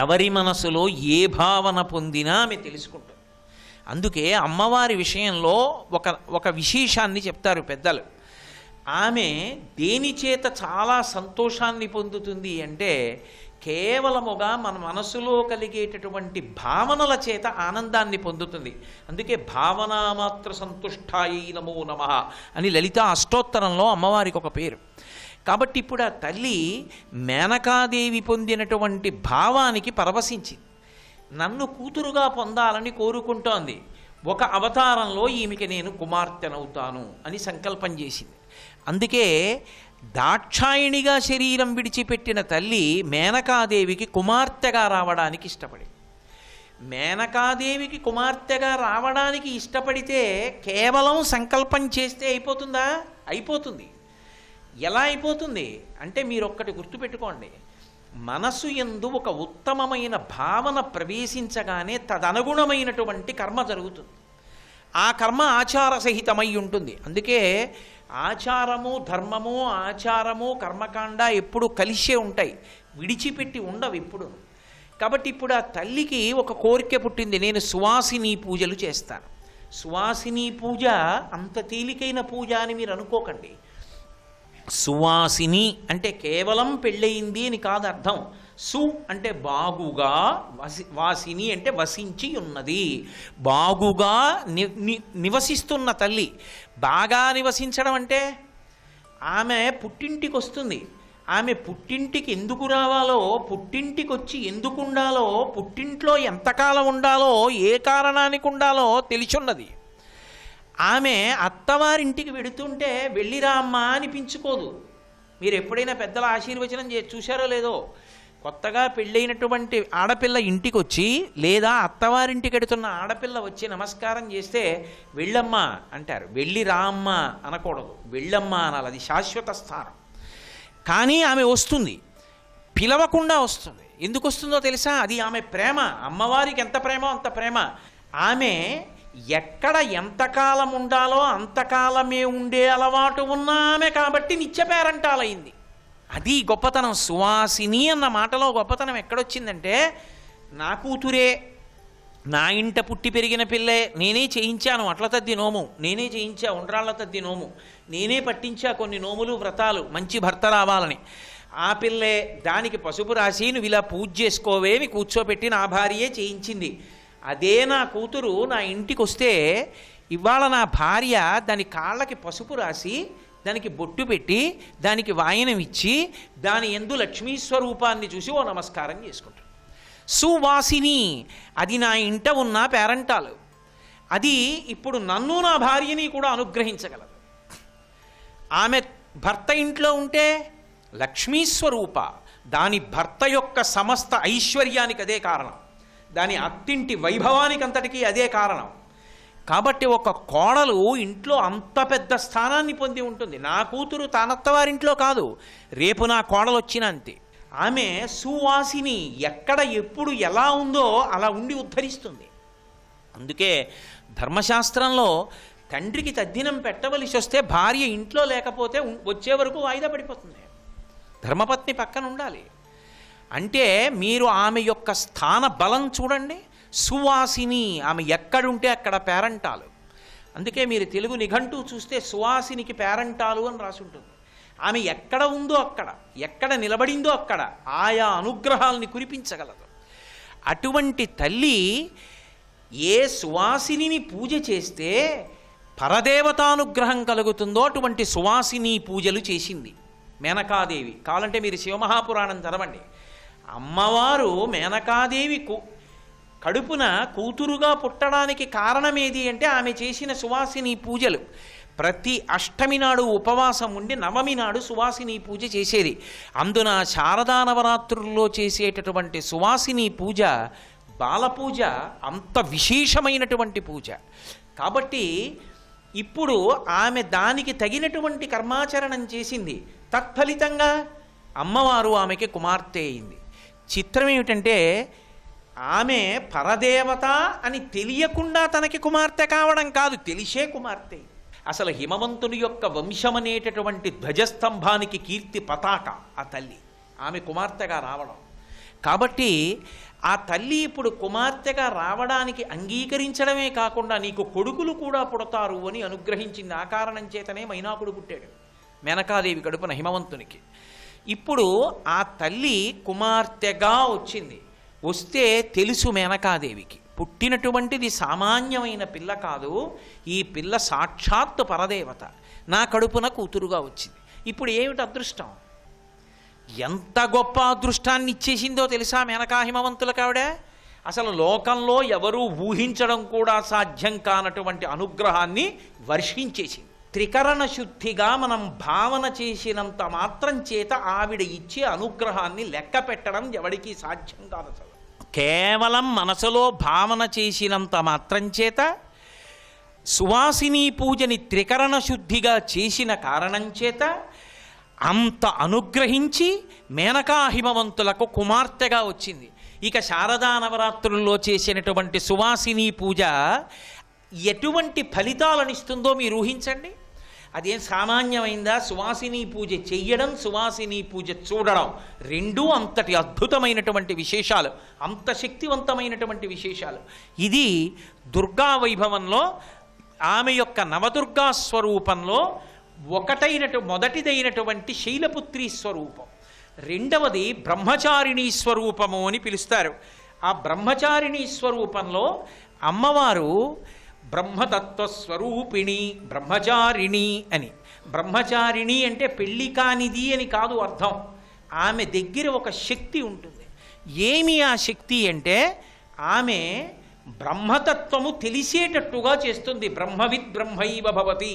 ఎవరి మనసులో ఏ భావన పొందినా ఆమె తెలుసుకుంటుంది. అందుకే అమ్మవారి విషయంలో ఒక విశేషాన్ని చెప్తారు పెద్దలు. ఆమె దేని చేత చాలా సంతోషాన్ని పొందుతుంది అంటే కేవలముగా మన మనసులో కలిగేటటువంటి భావనల చేత ఆనందాన్ని పొందుతుంది. అందుకే భావనామాత్ర సంతుష్టాయై నమో నమః అని లలితా అష్టోత్తరంలో అమ్మవారికి ఒక పేరు. కాబట్టి ఇప్పుడు ఆ తల్లి మేనకాదేవి పొందినటువంటి భావానికి పరవశించింది. నన్ను కూతురుగా పొందాలని కోరుకుంటోంది. ఒక అవతారంలో ఈమెకి నేను కుమార్తెనవుతాను అని సంకల్పం చేసింది. అందుకే దాక్షాయిణిగా శరీరం విడిచిపెట్టిన తల్లి మేనకాదేవికి కుమార్తెగా రావడానికి ఇష్టపడి, మేనకాదేవికి కుమార్తెగా రావడానికి ఇష్టపడితే కేవలం సంకల్పం చేస్తే అయిపోతుందా? అయిపోతుంది. ఎలా అయిపోతుంది అంటే మీరు ఒక్కటి గుర్తుపెట్టుకోండి, మనసు యందు ఒక ఉత్తమమైన భావన ప్రవేశించగానే తదనుగుణమైనటువంటి కర్మ జరుగుతుంది. ఆ కర్మ ఆచార సహితమై ఉంటుంది. అందుకే ఆచారము ధర్మము, ఆచారము కర్మకాండ ఎప్పుడు కలిసే ఉంటాయి, విడిచిపెట్టి ఉండవు ఎప్పుడు. కాబట్టి ఇప్పుడు ఆ తల్లికి ఒక కోరిక పుట్టింది, నేను సువాసిని పూజలు చేస్తాను. సువాసిని పూజ అంత తేలికైన పూజ అని మీరు అనుకోకండి. సువాసిని అంటే కేవలం పెళ్ళయింది అని కాదు అర్థం. సు అంటే బాగుగా, వాసిని అంటే వసించి ఉన్నది, బాగుగా నివసిస్తున్న తల్లి. బాగా నివసించడం అంటే ఆమె పుట్టింటికి వస్తుంది. ఆమె పుట్టింటికి ఎందుకు రావాలో, పుట్టింటికి వచ్చి ఎందుకు ఉండాలో, పుట్టింట్లో ఎంతకాలం ఉండాలో, ఏ కారణానికి ఉండాలో తెలిసున్నది. ఆమె అత్తవారింటికి వెడుతుంటే వెళ్ళిరా అమ్మా అనిపించుకోదు. మీరు ఎప్పుడైనా పెద్దల ఆశీర్వచనం చూశారో లేదో, కొత్తగా పెళ్ళైనటువంటి ఆడపిల్ల ఇంటికి వచ్చి లేదా అత్తవారింటికి వెడుతున్న ఆడపిల్ల వచ్చి నమస్కారం చేస్తే వెళ్ళమ్మా అంటారు, వెళ్ళి రా అమ్మా అనకూడదు, వెళ్ళమ్మా అనాలి. అది శాశ్వత స్థానం. కానీ ఆమె వస్తుంది, పిలవకుండా వస్తుంది. ఎందుకు వస్తుందో తెలుసా? అది ఆమె ప్రేమ. అమ్మవారికి ఎంత ప్రేమో అంత ప్రేమ. ఆమె ఎక్కడ ఎంతకాలం ఉండాలో అంతకాలమే ఉండే అలవాటు ఉన్న ఆమె కాబట్టి నిత్య పేరంటాలైంది. అది గొప్పతనం. సువాసిని అన్న మాటలో గొప్పతనం ఎక్కడొచ్చిందంటే, నా కూతురే, నా ఇంట పుట్టి పెరిగిన పిల్లే, నేనే చేయించాను అట్ల తద్ది నోము, నేనే చేయించా ఉండ్రాళ్ల తద్ది నోము, నేనే పట్టించా కొన్ని నోములు వ్రతాలు మంచి భర్త రావాలని. ఆ పిల్లే దానికి పసుపు రాసి నువ్వు ఇలా పూజ చేసుకోవేమి కూర్చోబెట్టి నా భార్యే చేయించింది. అదే నా కూతురు నా ఇంటికి వస్తే ఇవాళ నా భార్య దాని కాళ్ళకి పసుపు రాసి దానికి బొట్టు పెట్టి దానికి వాయనం ఇచ్చి దాని యందు లక్ష్మీ స్వరూపాన్ని చూసి ఓ నమస్కారం చేసుకుంటాడు. సువాసిని అది నా ఇంట ఉన్న పేరంటాలు. అది ఇప్పుడు నన్ను నా భార్యని కూడా అనుగ్రహించగలదు. ఆమె భర్త ఇంట్లో ఉంటే లక్ష్మీ స్వరూప, దాని భర్త యొక్క సమస్త ఐశ్వర్యానికి అదే కారణం, దాని అత్తింటి వైభవానికి అంతటికీ అదే కారణం. కాబట్టి ఒక కోడలు ఇంట్లో అంత పెద్ద స్థానాన్ని పొంది ఉంటుంది. నా కూతురు తానత్తవారింట్లో కాదు, రేపు నా కోడలు వచ్చినా అంతే. ఆమె సువాసిని, ఎక్కడ ఎప్పుడు ఎలా ఉందో అలా ఉండి ఉద్ధరిస్తుంది. అందుకే ధర్మశాస్త్రంలో తండ్రికి తద్దినం పెట్టవలసి వస్తే భార్య ఇంట్లో లేకపోతే వచ్చే వరకు వాయిదా పడిపోతుంది. ధర్మపత్ని పక్కన ఉండాలి. అంటే మీరు ఆమె యొక్క స్థాన బలం చూడండి. సువాసిని, ఆమె ఎక్కడుంటే అక్కడ పేరంటాలు. అందుకే మీరు తెలుగు నిఘంటు చూస్తే సువాసినికి పేరంటాలు అని రాసి ఉంటుంది. ఆమె ఎక్కడ ఉందో అక్కడ, ఎక్కడ నిలబడిందో అక్కడ ఆయా అనుగ్రహాలని కురిపించగలదు. అటువంటి తల్లి ఏ సువాసిని పూజ చేస్తే పరదేవతానుగ్రహం కలుగుతుందో అటువంటి సువాసిని పూజలు చేసింది మేనకాదేవి. కావాలంటే మీరు శివమహాపురాణం చదవండి. అమ్మవారు మేనకాదేవి కడుపున కూతురుగా పుట్టడానికి కారణమేది అంటే ఆమె చేసిన సువాసిని పూజలు. ప్రతి అష్టమి నాడు ఉపవాసం ఉండి నవమి నాడు సువాసిని పూజ చేసేది. అందున శారదా నవరాత్రుల్లో చేసేటటువంటి సువాసిని పూజ బాలపూజ అంత విశేషమైనటువంటి పూజ. కాబట్టి ఇప్పుడు ఆమె దానికి తగినటువంటి కర్మాచరణం చేసింది. తత్ఫలితంగా అమ్మవారు ఆమెకి కుమార్తె అయింది. చిత్రం ఏమిటంటే ఆమె పరదేవత అని తెలియకుండా తనకి కుమార్తె కావడం కాదు, తెలిసే కుమార్తె. అసలు హిమవంతుని యొక్క వంశమనేటటువంటి ధ్వజస్తంభానికి కీర్తి పతాక ఆ తల్లి, ఆమె కుమార్తెగా రావడం. కాబట్టి ఆ తల్లి ఇప్పుడు కుమార్తెగా రావడానికి అంగీకరించడమే కాకుండా నీకు కొడుకులు కూడా పుడతారు అని అనుగ్రహించింది. ఆ కారణం చేతనే మైనాకుడు పుట్టాడు మేనకాదేవి కడుపున హిమవంతునికి. ఇప్పుడు ఆ తల్లి కుమార్తెగా వచ్చింది. వస్తే తెలుసు మేనకాదేవికి పుట్టినటువంటిది సామాన్యమైన పిల్ల కాదు, ఈ పిల్ల సాక్షాత్తు పరదేవత, నా కడుపున కూతురుగా వచ్చింది. ఇప్పుడు ఏమిటి అదృష్టం? ఎంత గొప్ప అదృష్టాన్ని ఇచ్చేసిందో తెలుసా మేనకా హిమవంతులకు ఆవిడ. అసలు లోకంలో ఎవరూ ఊహించడం కూడా సాధ్యం కానటువంటి అనుగ్రహాన్ని వర్షించేసింది. త్రికరణ శుద్ధిగా మనం భావన చేసినంత మాత్రం చేత ఆవిడ ఇచ్చే అనుగ్రహాన్ని లెక్క పెట్టడం ఎవరికీ సాధ్యం కాదు. అసలు కేవలం మనసులో భావన చేసినంత మాత్రం చేత, సువాసిని పూజని త్రికరణ శుద్ధిగా చేసిన కారణం చేత అంత అనుగ్రహించి మేనకా హిమవంతులకు కుమార్తెగా వచ్చింది. ఇక శారదా నవరాత్రుల్లో చేసినటువంటి సువాసిని పూజ ఎటువంటి ఫలితాలనిస్తుందో మీరు ఊహించండి. అదేం సామాన్యమైందా? సువాసిని పూజ చెయ్యడం, సువాసిని పూజ చూడడం రెండూ అంతటి అద్భుతమైనటువంటి విశేషాలు, అంత శక్తివంతమైనటువంటి విశేషాలు. ఇది దుర్గా వైభవంలో ఆమె యొక్క నవదుర్గా స్వరూపంలో మొదటిదైనటువంటి శైలపుత్రి స్వరూపం. రెండవది బ్రహ్మచారిణీ స్వరూపము అని పిలుస్తారు. ఆ బ్రహ్మచారిణీ స్వరూపంలో అమ్మవారు బ్రహ్మతత్వస్వరూపిణి బ్రహ్మచారిణి అని. బ్రహ్మచారిణి అంటే పెళ్లి కానిది అని కాదు అర్థం. ఆమె దగ్గర ఒక శక్తి ఉంటుంది. ఏమి ఆ శక్తి అంటే ఆమె బ్రహ్మతత్వము తెలిసేటట్టుగా చేస్తుంది. బ్రహ్మవిద్ బ్రహ్మైవ భవతి.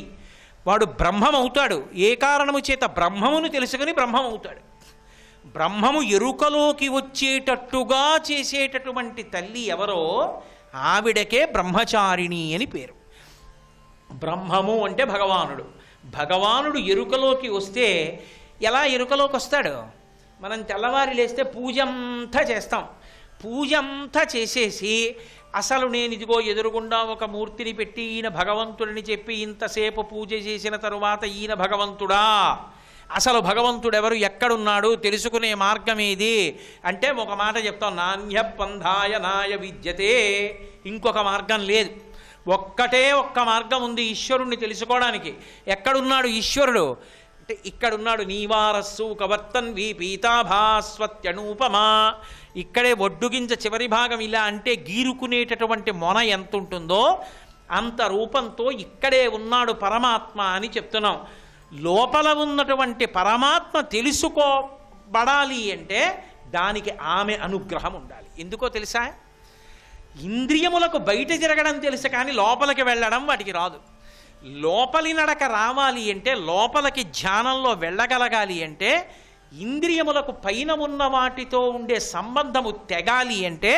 వాడు బ్రహ్మమవుతాడు. ఏ కారణము చేత? బ్రహ్మమును తెలుసుకుని బ్రహ్మమవుతాడు. బ్రహ్మము ఎరుకలోకి వచ్చేటట్టుగా చేసేటటువంటి తల్లి ఎవరో ఆవిడకే బ్రహ్మచారిణి అని పేరు. బ్రహ్మము అంటే భగవానుడు. భగవానుడు ఎరుకలోకి వస్తే ఎలా ఎరుకలోకి వస్తాడు? మనం తెల్లవారి లేస్తే పూజ అంతా చేస్తాం. పూజ అంతా చేసేసి అసలు నేను ఇదిగో ఎదురుగుండా ఒక మూర్తిని పెట్టి ఈయన భగవంతుడిని చెప్పి ఇంతసేపు పూజ చేసిన తరువాత ఈయన భగవంతుడా, అసలు భగవంతుడెవరు, ఎక్కడున్నాడు, తెలుసుకునే మార్గం ఏది అంటే ఒక మాట చెప్తాం, నాణ్య పంధాయ నాయ విద్యతే. ఇంకొక మార్గం లేదు. ఒక్క మార్గం ఉంది ఈశ్వరుణ్ణి తెలుసుకోవడానికి. ఎక్కడున్నాడు ఈశ్వరుడు అంటే ఇక్కడున్నాడు. నీవారస్సు కవర్తన్వి పీతాభాస్వత్యనూపమా. ఇక్కడే ఒడ్డుగింజ చివరి భాగం ఇలా అంటే గీరుకునేటటువంటి మొన ఎంత ఉంటుందో అంత రూపంతో ఇక్కడే ఉన్నాడు పరమాత్మ అని చెప్తున్నాం. లోపల ఉన్నటువంటి పరమాత్మ తెలుసుకోబడాలి అంటే దానికి ఆమె అనుగ్రహం ఉండాలి. ఎందుకో తెలుసా? ఇంద్రియములకు బయట తిరగడం తెలుసు కానీ లోపలికి వెళ్ళడం వాటికి రాదు. లోపలి నడక రావాలి అంటే, లోపలికి ధ్యానంలో వెళ్ళగలగాలి అంటే, ఇంద్రియములకు పైన ఉన్న వాటితో ఉండే సంబంధము తెగాలి అంటే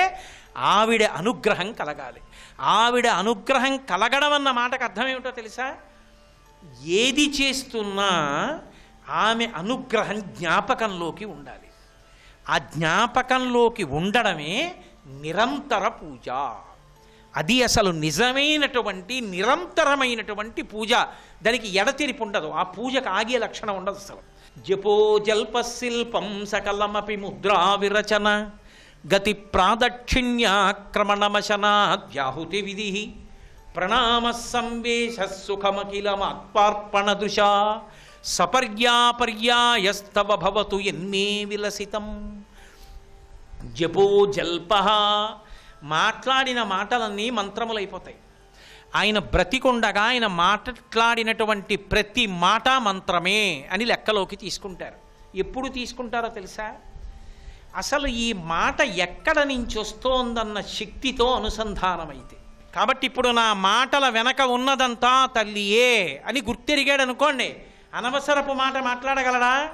ఆవిడ అనుగ్రహం కలగాలి. ఆవిడ అనుగ్రహం కలగడం అన్న మాటకు అర్థం ఏమిటో తెలుసా? ఏది చేస్తున్నా ఆమె అనుగ్రహం జ్ఞాపకంలోకి ఉండాలి. ఆ జ్ఞాపకంలోకి ఉండడమే నిరంతర పూజ. అది అసలు నిజమైనటువంటి నిరంతరమైనటువంటి పూజ. దానికి ఎడతెరిపి ఉండదు. ఆ పూజకు ఆగే లక్షణం ఉండదు అసలు. జపో జల్ప శిల్పం సకలమపి ముద్రా విరచన గతి ప్రాదక్షిణ్యాక్రమణమశనాద్యాహుతి విధి ప్రణామ సంవేశ సుఖమఖిలమాత్మార్పణ దృశా సపర్యాపర్యాయస్తవ భవతు ఎన్నే విలసితం. జపో జల్ప, మాట్లాడిన మాటలన్నీ మంత్రములైపోతాయి. ఆయన బ్రతికుండగా ఆయన మాట్లాడినటువంటి ప్రతి మాట మంత్రమే అని లెక్కలోకి తీసుకుంటారు. ఎప్పుడు తీసుకుంటారో తెలుసా? అసలు ఈ మాట ఎక్కడ నుంచి వస్తోందన్న శక్తితో అనుసంధానమైతే. కాబట్టి ఇప్పుడు నా మాటల వెనక ఉన్నదంతా తల్లియే అని గుర్తెరిగాడు అనుకోండి, అనవసరపు మాట మాట్లాడగలడా?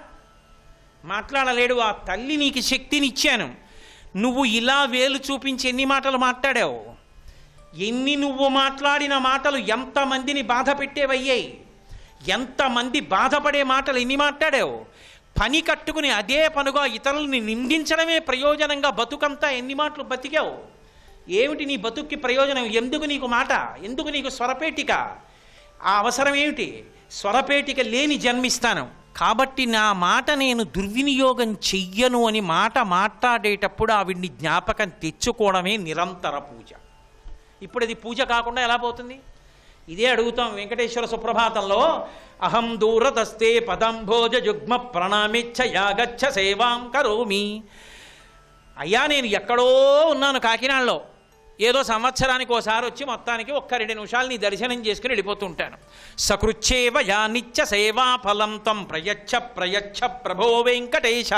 మాట్లాడలేడు. ఆ తల్లి నీకు శక్తినిచ్చాను, నువ్వు ఇలా వేలు చూపించి ఎన్ని మాటలు మాట్లాడావు, ఎన్ని నువ్వు మాట్లాడిన మాటలు ఎంతమందిని బాధ పెట్టేవయ్యాయి, ఎంతమంది బాధపడే మాటలు ఎన్ని మాట్లాడావు. పని కట్టుకుని అదే పనుగా ఇతరుల్ని నిందించడమే ప్రయోజనంగా బతుకంతా ఎన్ని మాటలు బతికావు. ఏమిటి నీ బతుక్కి ప్రయోజనం? ఎందుకు నీకు మాట? ఎందుకు నీకు స్వరపేటిక? ఆ అవసరం ఏమిటి? స్వరపేటిక లేని జన్మిస్తాను కాబట్టి నా మాట నేను దుర్వినియోగం చెయ్యను అని మాట మాట్లాడేటప్పుడు ఆవిడ్ని జ్ఞాపకం తెచ్చుకోవడమే నిరంతర పూజ. ఇప్పుడు అది పూజ కాకుండా ఎలా పోతుంది? ఇదే అడుగుతాం వెంకటేశ్వర సుప్రభాతంలో, అహం దూరతస్తే పదంభోజ జుగ్మ ప్రణామిచ్చ యాగచ్చ సేవాం కరోమి. అయ్యా నేను ఎక్కడో ఉన్నాను కాకినాడలో, ఏదో సంవత్సరానికి ఓసారి వచ్చి మొత్తానికి 1-2 నిమిషాలు నీ దర్శనం చేసుకుని వెళ్ళిపోతుంటాను. సకృచ్చేవ యా నిత్య సేవా ఫలం తం ప్రయచ్ఛ ప్రయచ్ఛ ప్రభో వెంకటేశ.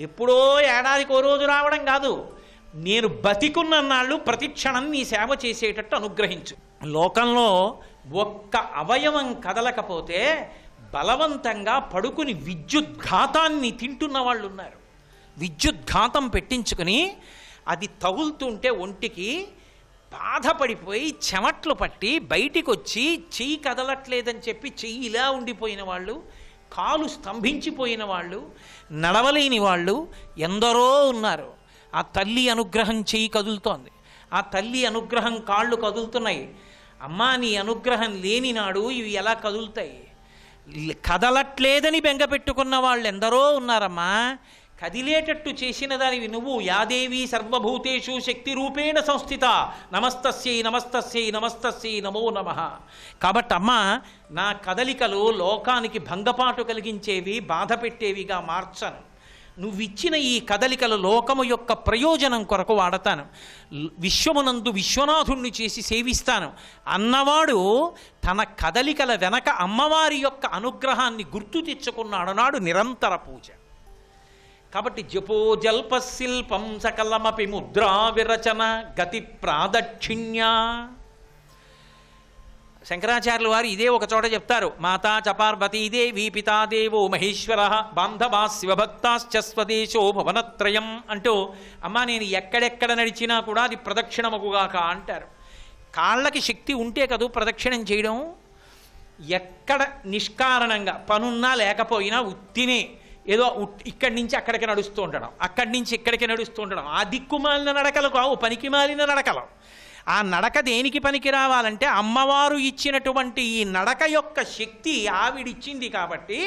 ఎప్పుడో ఏడాదికి ఓ రోజు రావడం కాదు, నేను బతికున్నన్నాళ్ళు ప్రతిక్షణం నీ సేవ చేసేటట్టు అనుగ్రహించు. లోకంలో ఒక్క అవయవం కదలకపోతే బలవంతంగా పడుకుని విద్యుద్ఘాతాన్ని తింటున్న వాళ్ళు ఉన్నారు. విద్యుద్ఘాతం పెట్టించుకుని అది తగులుతుంటే ఒంటికి బాధపడిపోయి చెమట్లు పట్టి బయటికి వచ్చి చెయ్యి కదలట్లేదని చెప్పి చెయ్యి ఇలా ఉండిపోయిన వాళ్ళు, కాలు స్తంభించిపోయిన వాళ్ళు, నడవలేని వాళ్ళు ఎందరో ఉన్నారు. ఆ తల్లి అనుగ్రహం చెయ్యి కదులుతోంది, ఆ తల్లి అనుగ్రహం కాళ్ళు కదులుతున్నాయి. అమ్మా నీ అనుగ్రహం లేని నాడు ఇవి ఎలా కదులుతాయి? కదలట్లేదని బెంగ పెట్టుకున్న వాళ్ళు ఎందరో ఉన్నారమ్మా. కదిలేటట్టు చేసిన దానివి నువ్వు. యాదేవి సర్వభూతేషు శక్తి రూపేణ సంస్థిత నమస్తస్యై నమస్తస్యై నమస్తస్యై నమో నమః. కాబట్టి అమ్మా నా కదలికలు లోకానికి భంగపాటు కలిగించేవి, బాధ పెట్టేవిగా మార్చను. నువ్విచ్చిన ఈ కదలికలు లోకము యొక్క ప్రయోజనం కొరకు వాడతాను, విశ్వమునందు విశ్వనాథుణ్ణి చేసి సేవిస్తాను అన్నవాడు తన కదలికల వెనక అమ్మవారి యొక్క అనుగ్రహాన్ని గుర్తు తెచ్చుకున్నాడు. నాడు నిరంతర పూజ. కాబట్టి జపో జల్ప శిల్పం సకలమపి ముద్రా విరచన గతి ప్రాదక్షిణ్య. శంకరాచార్యుల వారు ఇదే ఒక చోట చెప్తారు, మాతా చ పార్వతీదేవి పితాదేవో మహేశ్వర బాంధవా శివభక్తాశ్చ స్వదేశో భువనత్రయం అంటూ, అమ్మా నేను ఎక్కడెక్కడ నడిచినా కూడా అది ప్రదక్షిణమగుగాక అంటారు. కాళ్ళకి శక్తి ఉంటే కదూ ప్రదక్షిణం చేయడం. ఎక్కడ నిష్కారణంగా పనున్నా లేకపోయినా ఉత్తినే ఏదో ఇక్కడి నుంచి అక్కడికి నడుస్తూ ఉండడం, అక్కడి నుంచి ఇక్కడికి నడుస్తూ ఉండడం, ఆ దిక్కుమాలిన నడకలు కావు, పనికి మాలిన నడకలు. ఆ నడక దేనికి పనికి రావాలంటే అమ్మవారు ఇచ్చినటువంటి ఈ నడక యొక్క శక్తి ఆవిడిచ్చింది. కాబట్టి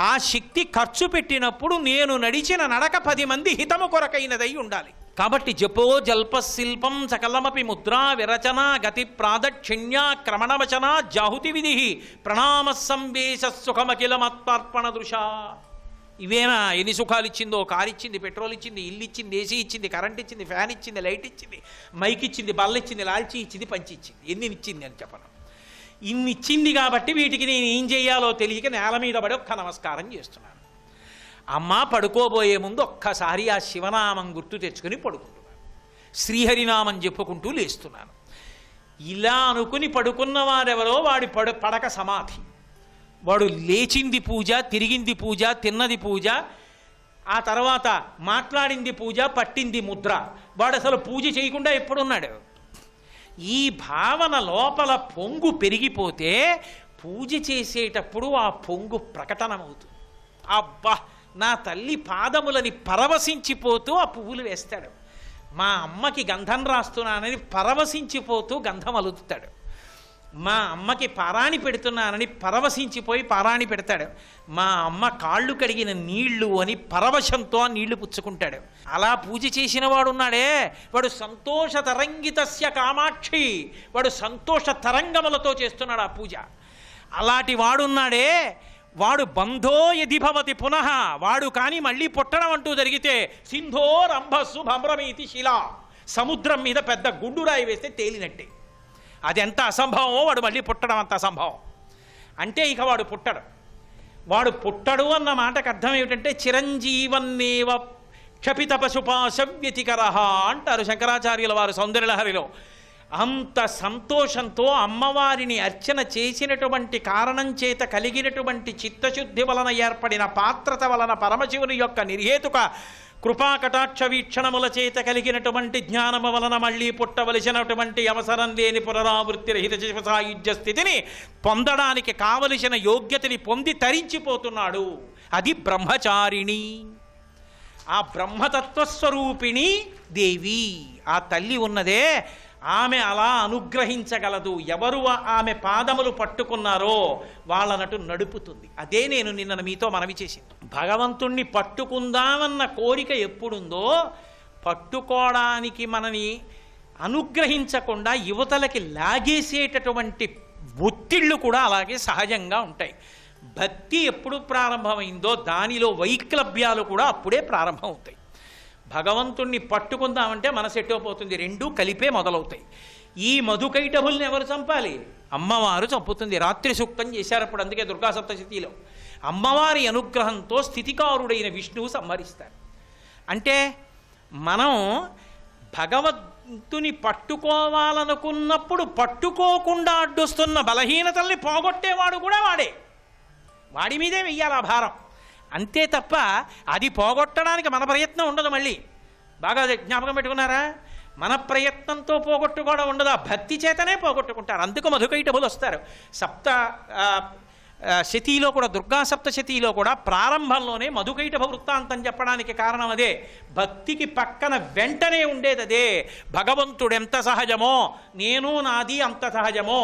ఆ శక్తి ఖర్చు పెట్టినప్పుడు నేను నడిచిన నడక 10 మంది హితము కొరకైనదై ఉండాలి. కాబట్టి జపో జల్ప శిల్పం సకలమపి ముద్రా విరచన గతి ప్రాదక్షిణ్య క్రమణవచన జాహుతి విధి ప్రణామ సంవేశ సుఖమఖిలమత్పార్పణ దృశ. ఇవేనా ఎన్ని సుఖాలు ఇచ్చిందో? కారు ఇచ్చింది, పెట్రోల్ ఇచ్చింది, ఇల్లు ఇచ్చింది, ఏసీ ఇచ్చింది, కరెంట్ ఇచ్చింది, ఫ్యాన్ ఇచ్చింది, లైట్ ఇచ్చింది, మైక్ ఇచ్చింది, బల్ల ఇచ్చింది, లాల్చీ ఇచ్చింది, పంచి ఇచ్చింది. ఎన్ని ఇచ్చింది అని చెప్పను. ఇన్ని ఇచ్చింది కాబట్టి వీటికి నేను ఏం చేయాలో తెలియక నేల మీద పడి ఒక్క నమస్కారం చేస్తున్నాను. అమ్మ పడుకోబోయే ముందు ఒక్కసారి ఆ శివనామం గుర్తు తెచ్చుకొని పడుకుంటున్నాను, శ్రీహరినామం చెప్పుకుంటూ లేస్తున్నాను. ఇలా అనుకుని పడుకున్న వారెవరో వాడి పడక సమాధి. వాడు లేచింది పూజ, తిరిగింది పూజ, తిన్నది పూజ, ఆ తర్వాత మాట్లాడింది పూజ, పట్టింది ముద్ర. వాడు అసలు పూజ చేయకుండా ఎప్పుడున్నాడు? ఈ భావన లోపల పొంగు పెరిగిపోతే పూజ చేసేటప్పుడు ఆ పొంగు ప్రకటనమవుతుంది. అబ్బా నా తల్లి పాదములని పరవశించిపోతూ ఆ పువ్వులు వేస్తాడు. మా అమ్మకి గంధం రాస్తున్నానని పరవశించిపోతూ గంధం అలుగుతాడు. మా అమ్మకి పారాణి పెడుతున్నానని పరవశించిపోయి పారాణి పెడతాడు. మా అమ్మ కాళ్ళు కడిగిన నీళ్లు అని పరవశంతో ఆ నీళ్లు పుచ్చుకుంటాడు. అలా పూజ చేసిన వాడు ఉన్నాడే, వాడు సంతోష తరంగితస్య కామాక్షి, వాడు సంతోష తరంగములతో చేస్తున్నాడు ఆ పూజ. అలాంటి వాడున్నాడే, వాడు బంధో యది భవతి పునః, వాడు కానీ మళ్ళీ పుట్టడం అంటూ జరిగితే సింధో రంభస్సు భమ్రమీతి శిలా, సముద్రం మీద పెద్ద గుండురాయి వేస్తే తేలినట్టే. అది ఎంత అసంభవమో వాడు మళ్ళీ పుట్టడం అంత అసంభవం. అంటే ఇక వాడు పుట్టడు అన్న మాటకు అర్థం ఏమిటంటే చిరంజీవన్నేవ క్షపిత పశుపాశవ్యతికర అంటారు శంకరాచార్యుల వారు సౌందర్యలహరిలో. అంత సంతోషంతో అమ్మవారిని అర్చన చేసినటువంటి కారణం చేత కలిగినటువంటి చిత్తశుద్ధి వలన ఏర్పడిన పాత్రత వలన పరమశివుని యొక్క నిర్హేతుక కృపాకటాక్ష వీక్షణముల చేత కలిగినటువంటి జ్ఞానము వలన మళ్ళీ పుట్టవలసినటువంటి అవసరం లేని పునరావృత్తి రహిత సాయుధ్య స్థితిని పొందడానికి కావలసిన యోగ్యతని పొంది తరించిపోతున్నాడు. అది బ్రహ్మచారిణి, ఆ బ్రహ్మతత్వస్వరూపిణి దేవి. ఆ తల్లి ఉన్నదే ఆమె అలా అనుగ్రహించగలదు. ఎవరు ఆమె పాదములు పట్టుకున్నారో వాళ్ళనటు నడుపుతుంది. అదే నేను నిన్న మీతో మనవి చేసింది. భగవంతుణ్ణి పట్టుకుందామన్న కోరిక ఎప్పుడుందో, పట్టుకోవడానికి మనని అనుగ్రహించకుండా యువతలకి లాగేసేటటువంటి ఒత్తిళ్ళు కూడా అలాగే సహజంగా ఉంటాయి. భక్తి ఎప్పుడు ప్రారంభమైందో దానిలో వైక్లభ్యాలు కూడా అప్పుడే ప్రారంభం అవుతాయి. భగవంతుణ్ణి పట్టుకుందామంటే మనసు ఎట్టోపోతుంది, రెండూ కలిపే మొదలవుతాయి. ఈ మధుకైటభుల్ని ఎవరు చంపాలి? అమ్మవారు చంపుతుంది. రాత్రి సూక్తం చేశారప్పుడు, అందుకే దుర్గా సప్తశతిలో అమ్మవారి అనుగ్రహంతో స్థితికారుడైన విష్ణువు సంహరిస్తారు. అంటే మనం భగవంతుని పట్టుకోవాలనుకున్నప్పుడు పట్టుకోకుండా అడ్డొస్తున్న బలహీనతల్ని పోగొట్టేవాడు కూడా వాడే. వాడి మీదే వెయ్యాలి ఆ భారం, అంతే తప్ప అది పోగొట్టడానికి మన ప్రయత్నం ఉండదు. మళ్ళీ బాగా జ్ఞాపకం పెట్టుకున్నారా? మన ప్రయత్నంతో పోగొట్టుకోవడం ఉండదు, ఆ భక్తి చేతనే పోగొట్టుకుంటారు. అందుకు మధుకైటభులు వస్తారు. శతిలో కూడా, దుర్గా సప్తశతిలో కూడా ప్రారంభంలోనే మధుకైటభ వృత్తాంతం చెప్పడానికి కారణం అదే. భక్తికి పక్కన వెంటనే ఉండేది అదే. భగవంతుడు ఎంత సహజమో, నేను నాది అంత సహజమో,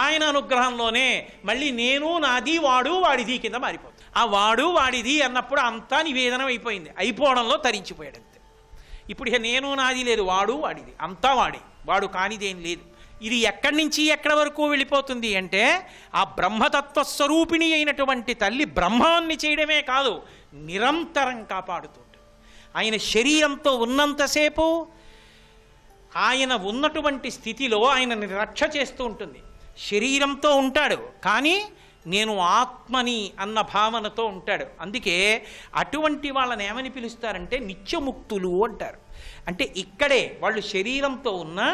ఆయన అనుగ్రహంలోనే మళ్ళీ నేను నాది వాడు వాడిది కింద మారిపోతుంది. ఆ వాడు వాడిది అన్నప్పుడు అంతా నివేదనం అయిపోయింది, అయిపోవడంలో తరించిపోయాడు అంతే. ఇప్పుడు ఇక నేను నాది లేదు, వాడు వాడిది, అంతా వాడి, వాడు కానిదేం లేదు. ఇది ఎక్కడి నుంచి ఎక్కడి వరకు వెళ్ళిపోతుంది అంటే, ఆ బ్రహ్మతత్వస్వరూపిణి అయినటువంటి తల్లి బ్రహ్మాన్ని చేయడమే కాదు, నిరంతరం కాపాడుతుంటుంది. ఆయన శరీరంతో ఉన్నంతసేపు ఆయన ఉన్నటువంటి స్థితిలో ఆయనని రక్ష చేస్తూ ఉంటుంది. శరీరంతో ఉంటాడు కానీ నేను ఆత్మని అన్న భావనతో ఉంటాడు. అందుకే అటువంటి వాళ్ళని ఏమని పిలుస్తారంటే నిత్యముక్తులు అంటారు. అంటే ఇక్కడే వాళ్ళు శరీరంతో ఉన్నా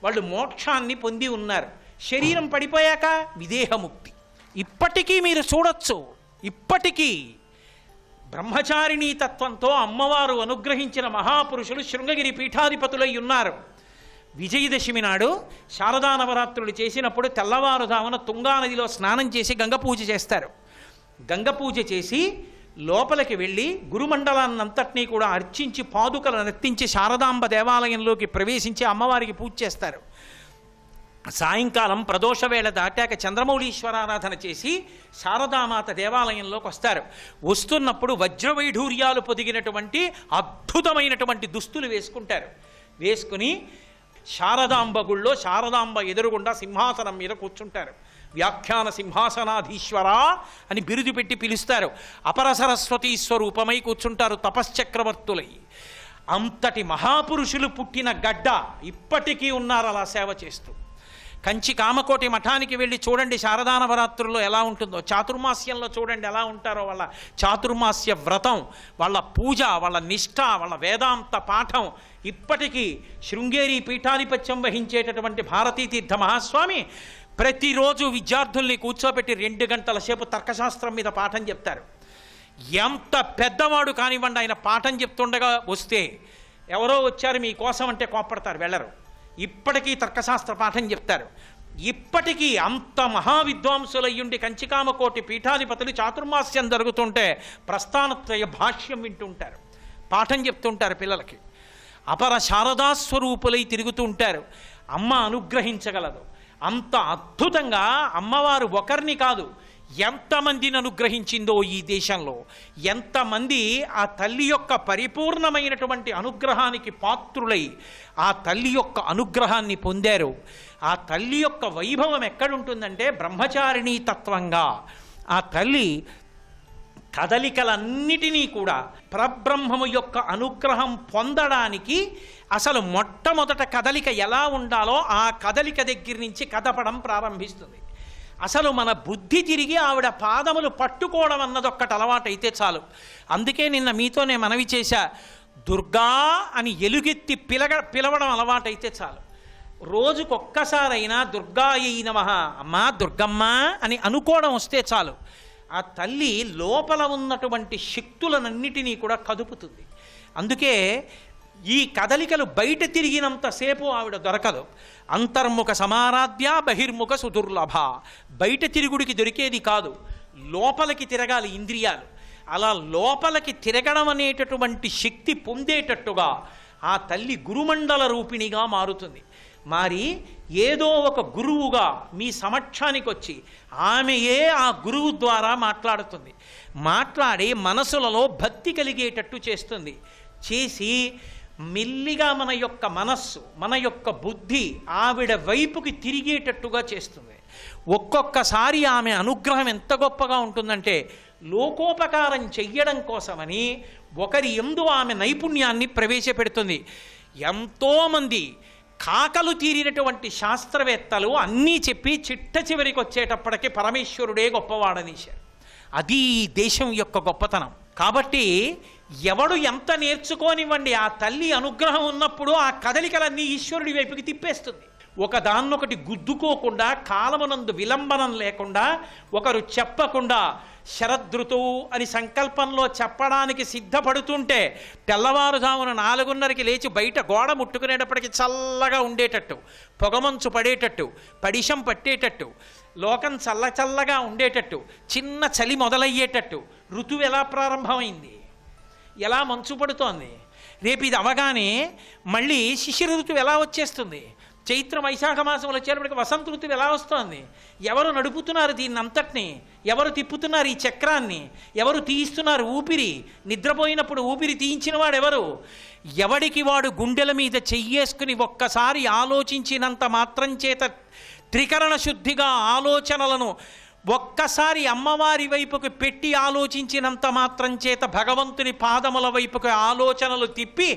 వాళ్ళు మోక్షాన్ని పొంది ఉన్నారు. శరీరం పడిపోయాక విదేహముక్తి. ఇప్పటికీ మీరు చూడొచ్చు, ఇప్పటికీ బ్రహ్మచారిణీ తత్వంతో అమ్మవారు అనుగ్రహించిన మహాపురుషులు శృంగగిరి పీఠాధిపతులై ఉన్నారు. విజయదశమి నాడు శారదా నవరాత్రులు చేసినప్పుడు తెల్లవారుజామున తుంగానదిలో స్నానం చేసి గంగ పూజ చేస్తారు. గంగ పూజ చేసి లోపలికి వెళ్ళి గురుమండలాన్నంతటినీ కూడా అర్చించి పాదుకలు నెత్తించి శారదాంబ దేవాలయంలోకి ప్రవేశించి అమ్మవారికి పూజ చేస్తారు. సాయంకాలం ప్రదోష వేళ దాటాక చంద్రమౌళీశ్వరారాధన చేసి శారదామాత దేవాలయంలోకి వస్తారు. వస్తున్నప్పుడు వజ్రవైఢూర్యాలు పొదిగినటువంటి అద్భుతమైనటువంటి దుస్తులు వేసుకుంటారు. వేసుకుని శారదాంబ గుళ్ళో శారదాంబ ఎదురుగుండా సింహాసనం మీద కూర్చుంటారు. వ్యాఖ్యాన సింహాసనాధీశ్వర అని బిరుదు పెట్టి పిలుస్తారు. అపర సరస్వతీ స్వరూపమై కూర్చుంటారు తపశ్చక్రవర్తులై. అంతటి మహాపురుషులు పుట్టిన గడ్డ ఇప్పటికీ ఉన్నారు అలా సేవ చేస్తూ. కంచి కామకోటి మఠానికి వెళ్ళి చూడండి శారదా నవరాత్రుల్లో ఎలా ఉంటుందో, చాతుర్మాస్యంలో చూడండి ఎలా ఉంటారో. వాళ్ళ చాతుర్మాస్య వ్రతం, వాళ్ళ పూజ, వాళ్ళ నిష్ఠ, వాళ్ళ వేదాంత పాఠం ఇప్పటికీ శృంగేరి పీఠాధిపత్యం వహించేటటువంటి భారతీతీర్థ మహాస్వామి ప్రతిరోజు విద్యార్థుల్ని కూర్చోబెట్టి 2 గంటల సేపు తర్కశాస్త్రం మీద పాఠం చెప్తారు. ఎంత పెద్దవాడు కానివ్వండి, ఆయన పాఠం చెప్తుండగా వస్తే ఎవరో వచ్చారు మీకోసం అంటే కోప్పడతారు, వెళ్ళరు. ఇప్పటికీ తర్కశాస్త్ర పాఠం చెప్తారు. ఇప్పటికీ అంత మహావిద్వాంసులయ్యుండి కంచికామకోటి పీఠాధిపతులు చాతుర్మాస్యం జరుగుతుంటే ప్రస్థానత్రయ భాష్యం వింటుంటారు, పాఠం చెప్తుంటారు పిల్లలకి. అపర శారదాస్వరూపులై తిరుగుతూ ఉంటారు. అమ్మ అనుగ్రహించగలదు. అంత అద్భుతంగా అమ్మవారు ఒకరిని కాదు ఎంతమందిని అనుగ్రహించిందో ఈ దేశంలో. ఎంతమంది ఆ తల్లి యొక్క పరిపూర్ణమైనటువంటి అనుగ్రహానికి పాత్రులై ఆ తల్లి యొక్క అనుగ్రహాన్ని పొందారు. ఆ తల్లి యొక్క వైభవం ఎక్కడుంటుందంటే బ్రహ్మచారిణీ తత్వంగా ఆ తల్లి కదలికలన్నిటినీ కూడా పరబ్రహ్మము యొక్క అనుగ్రహం పొందడానికి అసలు మొట్టమొదట కదలిక ఎలా ఉండాలో ఆ కదలిక దగ్గర నుంచి కదపడం ప్రారంభిస్తుంది. అసలు మన బుద్ధి తిరిగి ఆవిడ పాదములు పట్టుకోవడం అన్నదొక్కటి అలవాటైతే చాలు. అందుకే నిన్న మీతోనే మనవి చేశా, దుర్గా అని ఎలుగెత్తి పిలవడం అలవాటైతే చాలు. రోజుకొక్కసారైనా దుర్గాయై నమః, అమ్మా దుర్గమ్మ అని అనుకోవడం వస్తే చాలు. ఆ తల్లి లోపల ఉన్నటువంటి శక్తులనన్నిటినీ కూడా కదుపుతుంది. అందుకే ఈ కదలికలు బయట తిరిగినంతసేపు ఆవిడ దొరకదు. అంతర్ముఖ సమారాధ్య బహిర్ముఖ సుదుర్లభ. బయట తిరుగుడికి దొరికేది కాదు, లోపలికి తిరగాలి ఇంద్రియాలు. అలా లోపలికి తిరగడం అనేటటువంటి శక్తి పొందేటట్టుగా ఆ తల్లి గురుమండల రూపిణిగా మారుతుంది. మారి ఏదో ఒక గురువుగా మీ సమక్షానికి వచ్చి ఆమెయే ఆ గురువు ద్వారా మాట్లాడుతుంది. మాట్లాడి మనసులలో భక్తి కలిగేటట్టు చేస్తుంది. చేసి మెల్లిగా మన యొక్క మనస్సు, మన యొక్క బుద్ధి ఆవిడ వైపుకి తిరిగేటట్టుగా చేస్తుంది. ఒక్కొక్కసారి ఆమె అనుగ్రహం ఎంత గొప్పగా ఉంటుందంటే, లోకోపకారం చెయ్యడం కోసమని ఒకరి యందు ఆమె నైపుణ్యాన్ని ప్రవేశపెడుతుంది. ఎంతోమంది కాకలు తీరినటువంటి శాస్త్రవేత్తలు అన్నీ చెప్పి చిట్ట చివరికి వచ్చేటప్పటికి పరమేశ్వరుడే గొప్పవాడనిశారు. అది ఈ దేశం యొక్క గొప్పతనం. కాబట్టి ఎవడు ఎంత నేర్చుకోనివ్వండి, ఆ తల్లి అనుగ్రహం ఉన్నప్పుడు ఆ కదలికలన్నీ ఈశ్వరుడి వైపుకి తిప్పేస్తుంది. ఒకదాన్నొకటి గుద్దుకోకుండా, కాలమునందు విలంబనం లేకుండా, ఒకరు చెప్పకుండా శరదృతువు అని సంకల్పంలో చెప్పడానికి సిద్ధపడుతుంటే తెల్లవారుజామున 4:30కి లేచి బయట గోడ ముట్టుకునేటప్పటికి చల్లగా ఉండేటట్టు, పొగమంచు పడేటట్టు, పడిశం పట్టేటట్టు, లోకం చల్లగా ఉండేటట్టు, చిన్న చలి మొదలయ్యేటట్టు ఋతువు ఎలా ప్రారంభమైంది, ఎలా మంచు పడుతోంది, రేపు ఇది అవగానే మళ్ళీ శిశిర ఋతువు ఎలా వచ్చేస్తుంది, చైత్ర వైశాఖ మాసంలో వచ్చేటప్పటికి వసంత ఋతువు ఎలా వస్తోంది, ఎవరు నడుపుతున్నారు దీన్ని అంతటినీ, ఎవరు తిప్పుతున్నారు ఈ చక్రాన్ని, ఎవరు తీయిస్తున్నారు ఊపిరి, నిద్రపోయినప్పుడు ఊపిరి తీయించిన వాడు ఎవరు, ఎవడికి వాడు గుండెల మీద చెయ్యేసుకుని ఒక్కసారి ఆలోచించినంత మాత్రం చేత త్రికరణ శుద్ధిగా ఆలోచనలను ఒక్కసారి అమ్మవారి వైపుకు పెట్టి ఆలోచించినంత మాత్రం చేత భగవంతుని పాదముల వైపుకు ఆలోచనలు తిప్పి,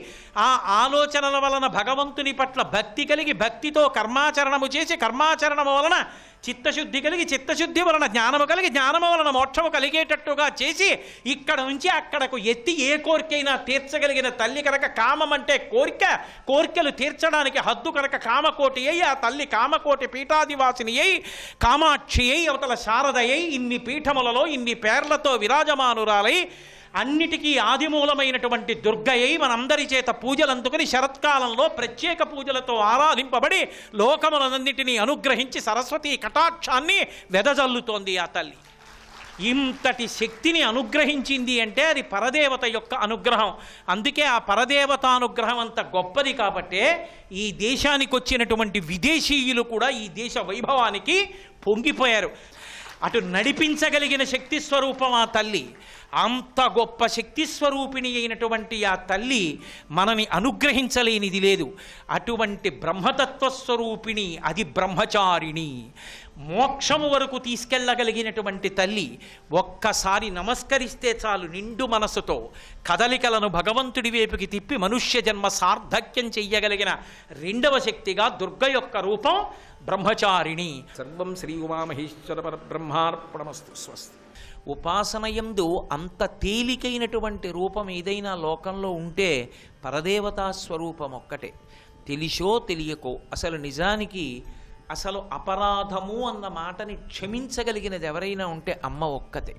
ఆ ఆలోచనల వలన భగవంతుని పట్ల భక్తి కలిగి, భక్తితో కర్మాచరణము చేసి, కర్మాచరణము వలన చిత్తశుద్ధి కలిగి, చిత్తశుద్ధి వలన జ్ఞానము కలిగి, జ్ఞానము వలన మోక్షము కలిగేటట్టుగా చేసి, ఇక్కడ నుంచి అక్కడకు ఎత్తి ఏ కోరికైనా తీర్చగలిగిన తల్లి కనుక. కామం అంటే కోరిక, కోరికలు తీర్చడానికి హద్దు కనుక కామకోటి అయి, ఆ తల్లి కామకోటి పీఠాదివాసిని అయి, కామాక్షి అయి, అవతల శారదయ్యి, ఇన్ని పీఠములలో ఇన్ని పేర్లతో విరాజమానురాలై, అన్నిటికీ ఆదిమూలమైనటువంటి దుర్గయ్యి మనందరి చేత పూజలు అందుకుని శరత్కాలంలో ప్రత్యేక పూజలతో ఆరాధింపబడి లోకములన్నింటినీ అనుగ్రహించి సరస్వతి కటాక్షాన్ని వెదజల్లుతోంది ఆ తల్లి. ఇంతటి శక్తిని అనుగ్రహించింది అంటే అది పరదేవత యొక్క అనుగ్రహం. అందుకే ఆ పరదేవతానుగ్రహం అంత గొప్పది. కాబట్టే ఈ దేశానికి వచ్చినటువంటి విదేశీయులు కూడా ఈ దేశ వైభవానికి పొంగిపోయారు. అటు నడిపించగలిగిన శక్తి స్వరూపం ఆ తల్లి. అంత గొప్ప శక్తి స్వరూపిణి అయినటువంటి ఆ తల్లి మనని అనుగ్రహించలేనిది లేదు. అటువంటి బ్రహ్మతత్వస్వరూపిణి, అది బ్రహ్మచారిణి, మోక్షము వరకు తీసుకెళ్ళగలిగినటువంటి తల్లి. ఒక్కసారి నమస్కరిస్తే చాలు నిండు మనసుతో కదలికలను భగవంతుడి వైపుకి తిప్పి మనుష్య జన్మ సార్థక్యం చెయ్యగలిగిన రెండవ శక్తిగా దుర్గ యొక్క రూపం బ్రహ్మచారిణి. సర్వం శ్రీ ఉమామహేశ్వర పరబ్రహ్మార్పణమస్తు. స్వస్తి. ఉపాసనయందు అంత తేలికైనటువంటి రూపం ఏదైనా లోకంలో ఉంటే పరదేవతా స్వరూపం ఒక్కటే. తెలిసో తెలియకో అసలు నిజానికి అసలు అపరాధము అన్న మాటని క్షమించగలిగినది ఎవరైనా ఉంటే అమ్మ ఒక్కతే.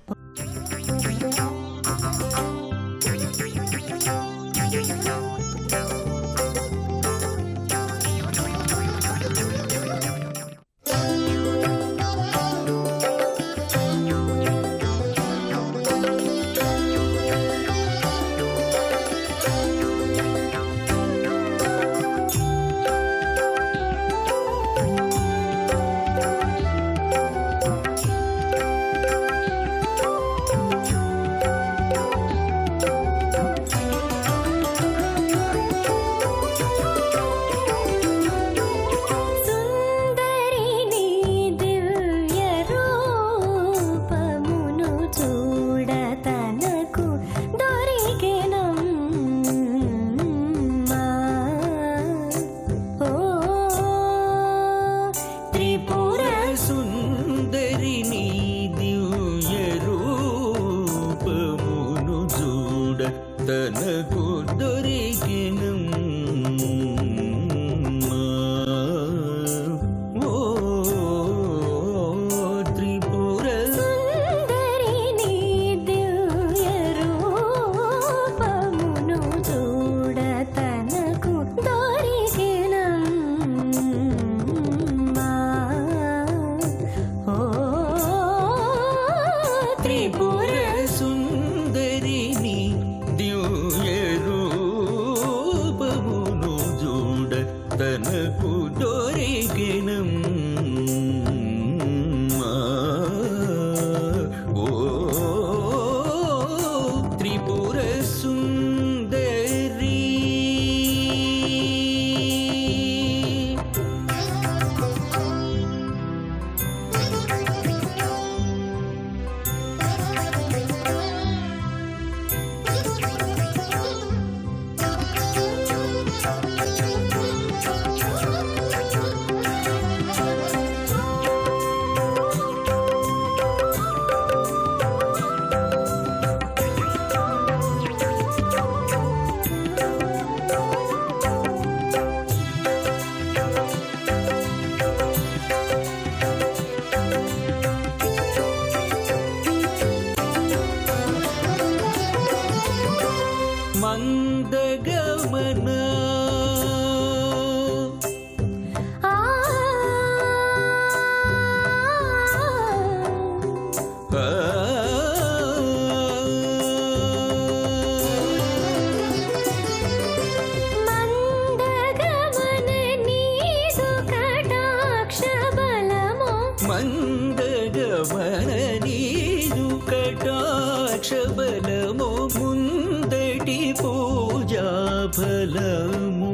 బలము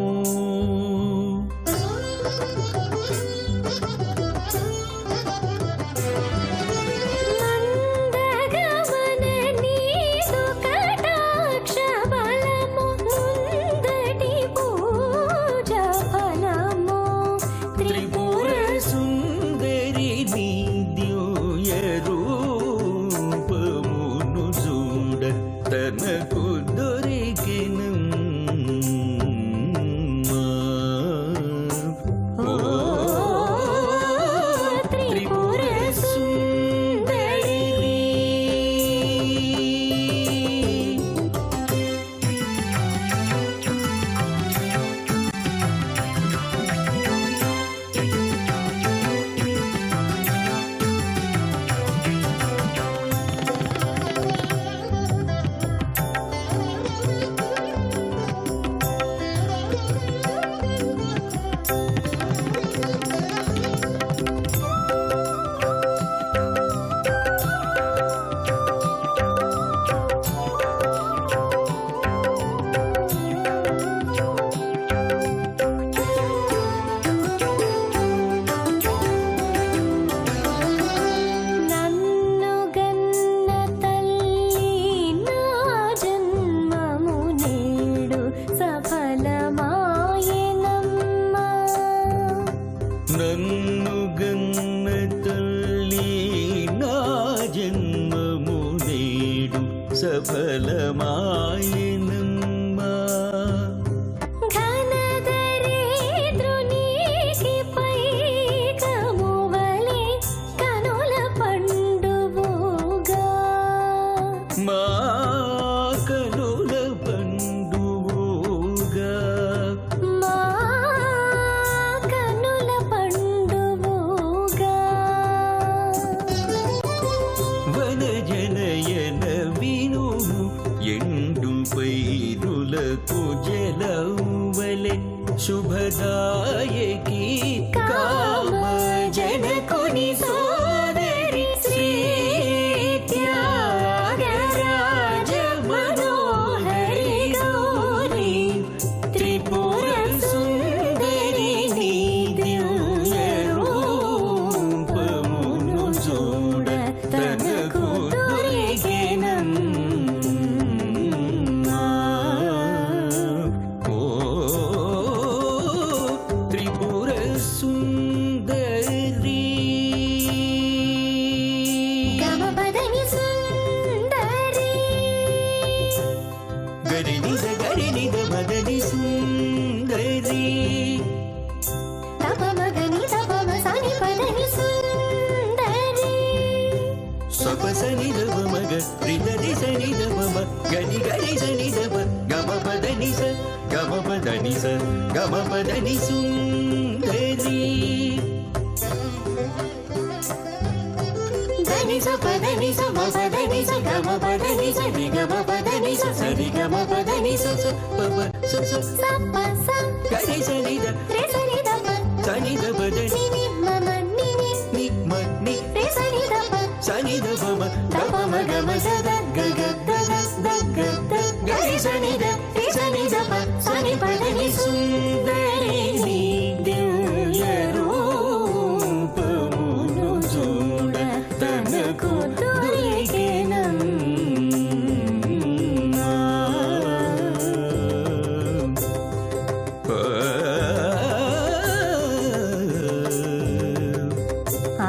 సఫలమాయనమ్మా ఘనదరిద్రునికి పైకమువలె కనుల పండువుగా మా కనుల పండువుగా మా కనుల పండువుగా వనజనయన వినుము ఎండు పైరులకు జలవలె శుభదాయకి కామజనకుని సోదరి శ్రీ త్యాగరాజ మనోహరి గౌరీ త్రిపుర సుందరి నీ దివ్య రూపమును చూడ తనకు దొరికెనమ్మా. ఓ త్రిపుర సుందరి గమపదని సుందరి గరినిద మదని సుందరి తపమగని తపమ సని పదని సుందరి సపసని దవ మగ రిదని సని దవ మ గని గరి సని దవ గమ పదని స గమ పదని సుందరి దని స పదని స మ పదని స గమ పదని స ని గమ పదని స సరి గమ పదని స స పప స స స ప స గరి సని ద రే సని ద ప సని ద పదని ని ని మ మ ని ని ని మ ని రే సని ద ప సని ద ప మ ద ప మ గ మ స ద గ గ ద ద గ ద గరి సని ద రే సని ద ప సని పదని సుందరి నీ దివ్య రూపమును చూడ తనకు దొరికెనమ్మా. ఆ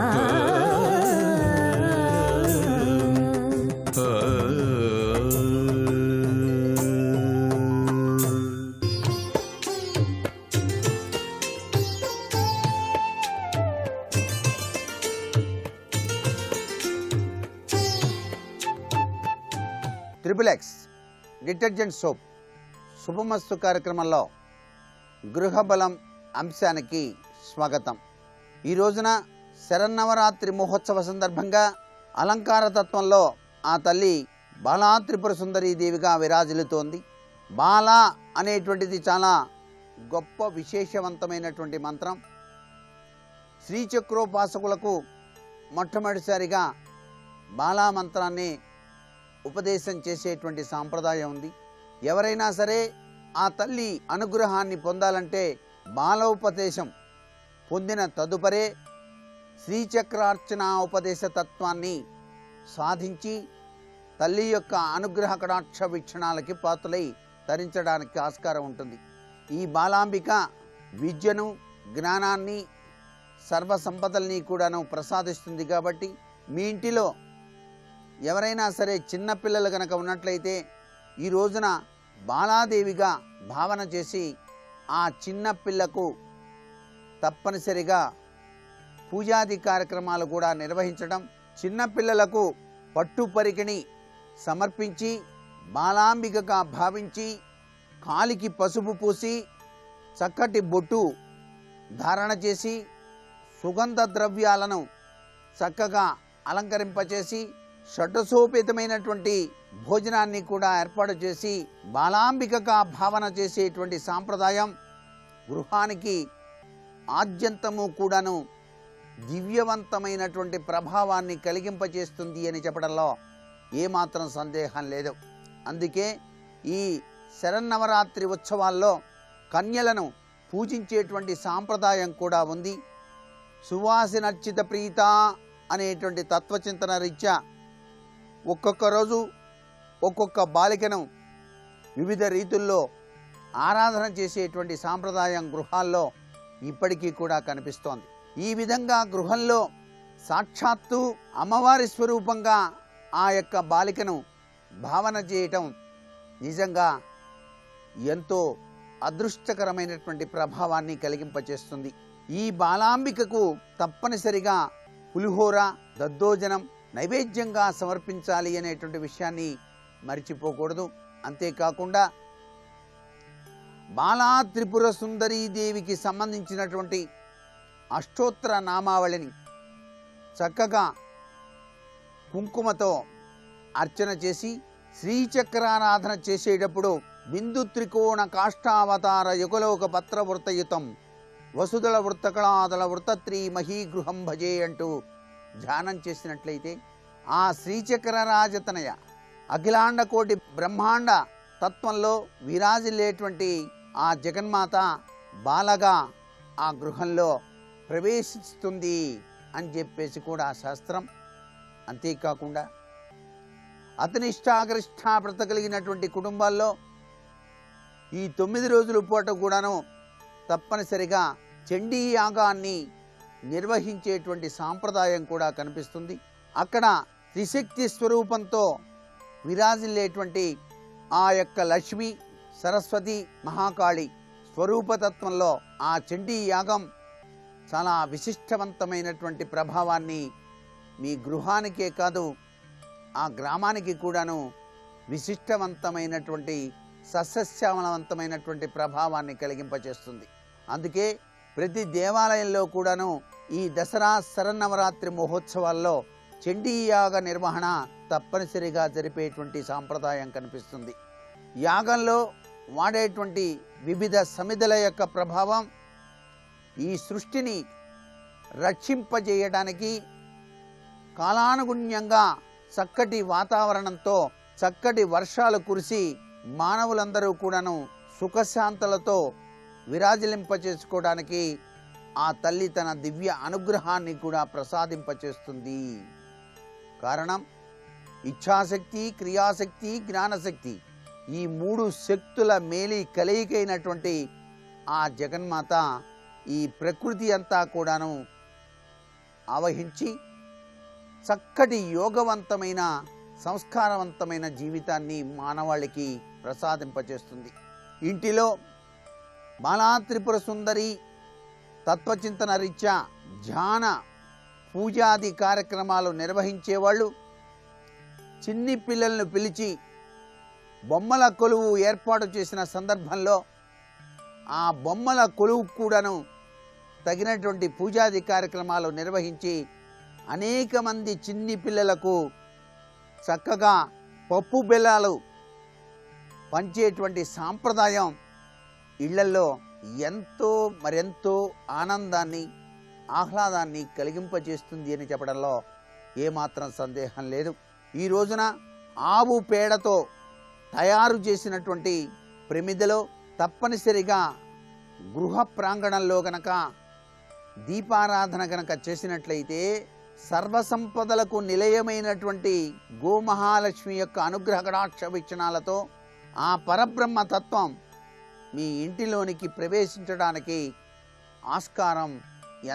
ట్రిపుల్ డిటర్జెంట్ సోప్ శుభమస్తు కార్యక్రమంలో గృహబలం అంశానికి స్వాగతం. ఈ రోజున శరన్నవరాత్రి మహోత్సవ సందర్భంగా అలంకార తత్వంలో ఆ తల్లి బాలా త్రిపుర సుందరీ దేవిగా విరాజిల్లుతోంది. బాలా అనేటువంటిది చాలా గొప్ప విశేషవంతమైనటువంటి మంత్రం. శ్రీచక్రోపాసకులకు మొట్టమొదటిసారిగా బాలా మంత్రాన్ని ఉపదేశం చేసేటువంటి సాంప్రదాయం ఉంది. ఎవరైనా సరే ఆ తల్లి అనుగ్రహాన్ని పొందాలంటే బాలోపదేశం పొందిన తదుపరే శ్రీచక్రార్చన ఉపదేశ తత్వాన్ని సాధించి తల్లి యొక్క అనుగ్రహ కటాక్ష వీక్షణాలకి పాత్రలై తరించడానికి ఆస్కారం ఉంటుంది. ఈ బాలాంబిక విద్యను, జ్ఞానాన్ని, సర్వ సంపదల్ని కూడాను ప్రసాదిస్తుంది. కాబట్టి మీ ఇంటిలో ఎవరైనా సరే చిన్నపిల్లలు కనుక ఉన్నట్లయితే ఈ రోజున బాలాదేవిగా భావన చేసి ఆ చిన్న పిల్లకు తప్పనిసరిగా పూజాది కార్యక్రమాలు కూడా నిర్వహించడం, చిన్నపిల్లలకు పట్టు పరికిణి సమర్పించి బాలాంబికగా భావించి కాలికి పసుపు పూసి చక్కటి బొట్టు ధారణ చేసి సుగంధ ద్రవ్యాలను చక్కగా అలంకరింపచేసి షడ్రసోపేతమైనటువంటి భోజనాన్ని కూడా ఏర్పాటు చేసి బాలాంబికగా భావన చేసేటువంటి సాంప్రదాయం గృహానికి ఆద్యంతము కూడాను దివ్యవంతమైనటువంటి ప్రభావాన్ని కలిగింపచేస్తుంది అని చెప్పడంలో ఏమాత్రం సందేహం లేదు. అందుకే ఈ శరన్నవరాత్రి ఉత్సవాల్లో కన్యలను పూజించేటువంటి సాంప్రదాయం కూడా ఉంది. సువాసినర్చిత ప్రీత అనేటువంటి తత్వచింతన రీత్యా ఒక్కొక్క రోజు ఒక్కొక్క బాలికను వివిధ రీతుల్లో ఆరాధన చేసేటువంటి సాంప్రదాయం గృహాల్లో ఇప్పటికీ కూడా కనిపిస్తోంది. ఈ విధంగా గృహంలో సాక్షాత్తు అమ్మవారి స్వరూపంగా ఆ యొక్క బాలికను భావన చేయటం నిజంగా ఎంతో అదృష్టకరమైనటువంటి ప్రభావాన్ని కలిగింపచేస్తుంది. ఈ బాలాంబికకు తప్పనిసరిగా పులిహోర, దద్దోజనం నైవేద్యంగా సమర్పించాలి అనేటువంటి విషయాన్ని మరిచిపోకూడదు. అంతేకాకుండా బాలా త్రిపుర సుందరీ దేవికి సంబంధించినటువంటి అష్టోత్తర నామావళిని చక్కగా కుంకుమతో అర్చన చేసి శ్రీచక్రారాధన చేసేటప్పుడు బిందు త్రికోణ కాష్టావతార యుగలోక పత్ర వృత్తయుతం వసుదల వృత్తకళాదల వృత్తత్రీ మహీగృహం భజే అంటూ ధ్యానం చేసినట్లయితే ఆ శ్రీచక్రరాజతనయ అఖిలాండ కోటి బ్రహ్మాండ తత్వంలో విరాజిల్లేటువంటి ఆ జగన్మాత బాలగా ఆ గృహంలో ప్రవేశిస్తుంది అని చెప్పేసి కూడా శాస్త్రం. అంతేకాకుండా అతనిష్టాగరిష్ట బ్రతకలిగినటువంటి కుటుంబాల్లో ఈ 9 రోజుల పాటు కూడాను తప్పనిసరిగా చండీ యాగాన్ని నిర్వహించేటువంటి సాంప్రదాయం కూడా కనిపిస్తుంది. అక్కడ త్రిశక్తి స్వరూపంతో విరాజిల్లేటువంటి ఆ యొక్క లక్ష్మి, సరస్వతి, మహాకాళి స్వరూపతత్వంలో ఆ చండీ యాగం చాలా విశిష్టవంతమైనటువంటి ప్రభావాన్ని మీ గృహానికే కాదు ఆ గ్రామానికి కూడాను విశిష్టవంతమైనటువంటి సస్యశ్యామలవంతమైనటువంటి ప్రభావాన్ని కలిగింపచేస్తుంది. అందుకే ప్రతి దేవాలయంలో కూడాను ఈ దసరా శరన్నవరాత్రి మహోత్సవాల్లో చండీయాగ నిర్వహణ తప్పనిసరిగా జరిపేటువంటి సాంప్రదాయం కనిపిస్తుంది. యాగంలో వాడేటువంటి వివిధ సమిధుల యొక్క ప్రభావం ఈ సృష్టిని రక్షింపజేయడానికి కాలానుగుణ్యంగా చక్కటి వాతావరణంతో చక్కటి వర్షాలు కురిసి మానవులందరూ కూడాను సుఖశాంతులతో విరాజిలింపచేసుకోవడానికి ఆ తల్లి తన దివ్య అనుగ్రహాన్ని కూడా ప్రసాదింపచేస్తుంది. కారణం ఇచ్ఛాశక్తి, క్రియాశక్తి, జ్ఞానశక్తి ఈ 3 శక్తుల మేలి కలయికైనటువంటి ఆ జగన్మాత ఈ ప్రకృతి అంతా కూడాను ఆవహించి చక్కటి యోగవంతమైన సంస్కారవంతమైన జీవితాన్ని మానవాళికి ప్రసాదింపచేస్తుంది. ఇంటిలో బాలా త్రిపుర సుందరి తత్వచింతన రీత్యా ధ్యాన పూజాది కార్యక్రమాలు నిర్వహించేవాళ్ళు చిన్ని పిల్లలను పిలిచి బొమ్మల కొలువు ఏర్పాటు చేసిన సందర్భంలో ఆ బొమ్మల కొలువు కూడాను తగినటువంటి పూజాది కార్యక్రమాలు నిర్వహించి అనేక మంది చిన్ని పిల్లలకు చక్కగా పప్పు బెల్లాలు పంచేటువంటి సాంప్రదాయం ఇళ్లల్లో మరెంతో ఆనందాన్ని ఆహ్లాదాన్ని కలిగింపజేస్తుంది అని చెప్పడంలో ఏమాత్రం సందేహం లేదు. ఈ రోజున ఆవు పేడతో తయారు చేసినటువంటి ప్రమిదలో తప్పనిసరిగా గృహ ప్రాంగణంలో గనక దీపారాధన గనక చేసినట్లయితే సర్వసంపదలకు నిలయమైనటువంటి గోమహాలక్ష్మి యొక్క అనుగ్రహ కటాక్ష వీక్షణాలతో ఆ పరబ్రహ్మ తత్వం మీ ఇంటిలోనికి ప్రవేశించడానికి ఆస్కారం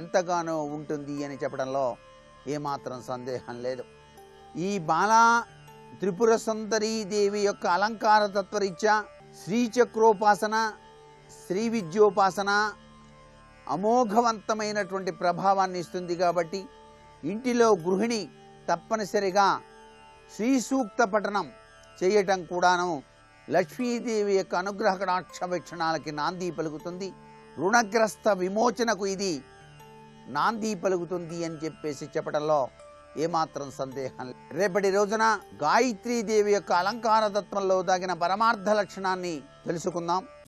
ఎంతగానో ఉంటుంది అని చెప్పడంలో ఏమాత్రం సందేహం లేదు. ఈ బాలా త్రిపుర సుందరీ దేవి యొక్క అలంకార తత్వరీత్యా శ్రీచక్రోపాసన, శ్రీ విద్యోపాసన అమోఘవంతమైనటువంటి ప్రభావాన్ని ఇస్తుంది. కాబట్టి ఇంటిలో గృహిణి తప్పనిసరిగా శ్రీ సూక్త పఠనం చేయటం కూడాను లక్ష్మీదేవి యొక్క అనుగ్రహ కటాక్ష వీక్షణాలకి నాంది పలుకుతుంది. రుణగ్రస్త విమోచనకు ఇది నాంది పలుకుతుంది అని చెప్పేసి చెప్పడంలో ఏమాత్రం సందేహం లేదు. రేపటి రోజున గాయత్రీదేవి యొక్క అలంకార తత్వంలో దాగిన పరమార్థ లక్షణాన్ని తెలుసుకుందాం.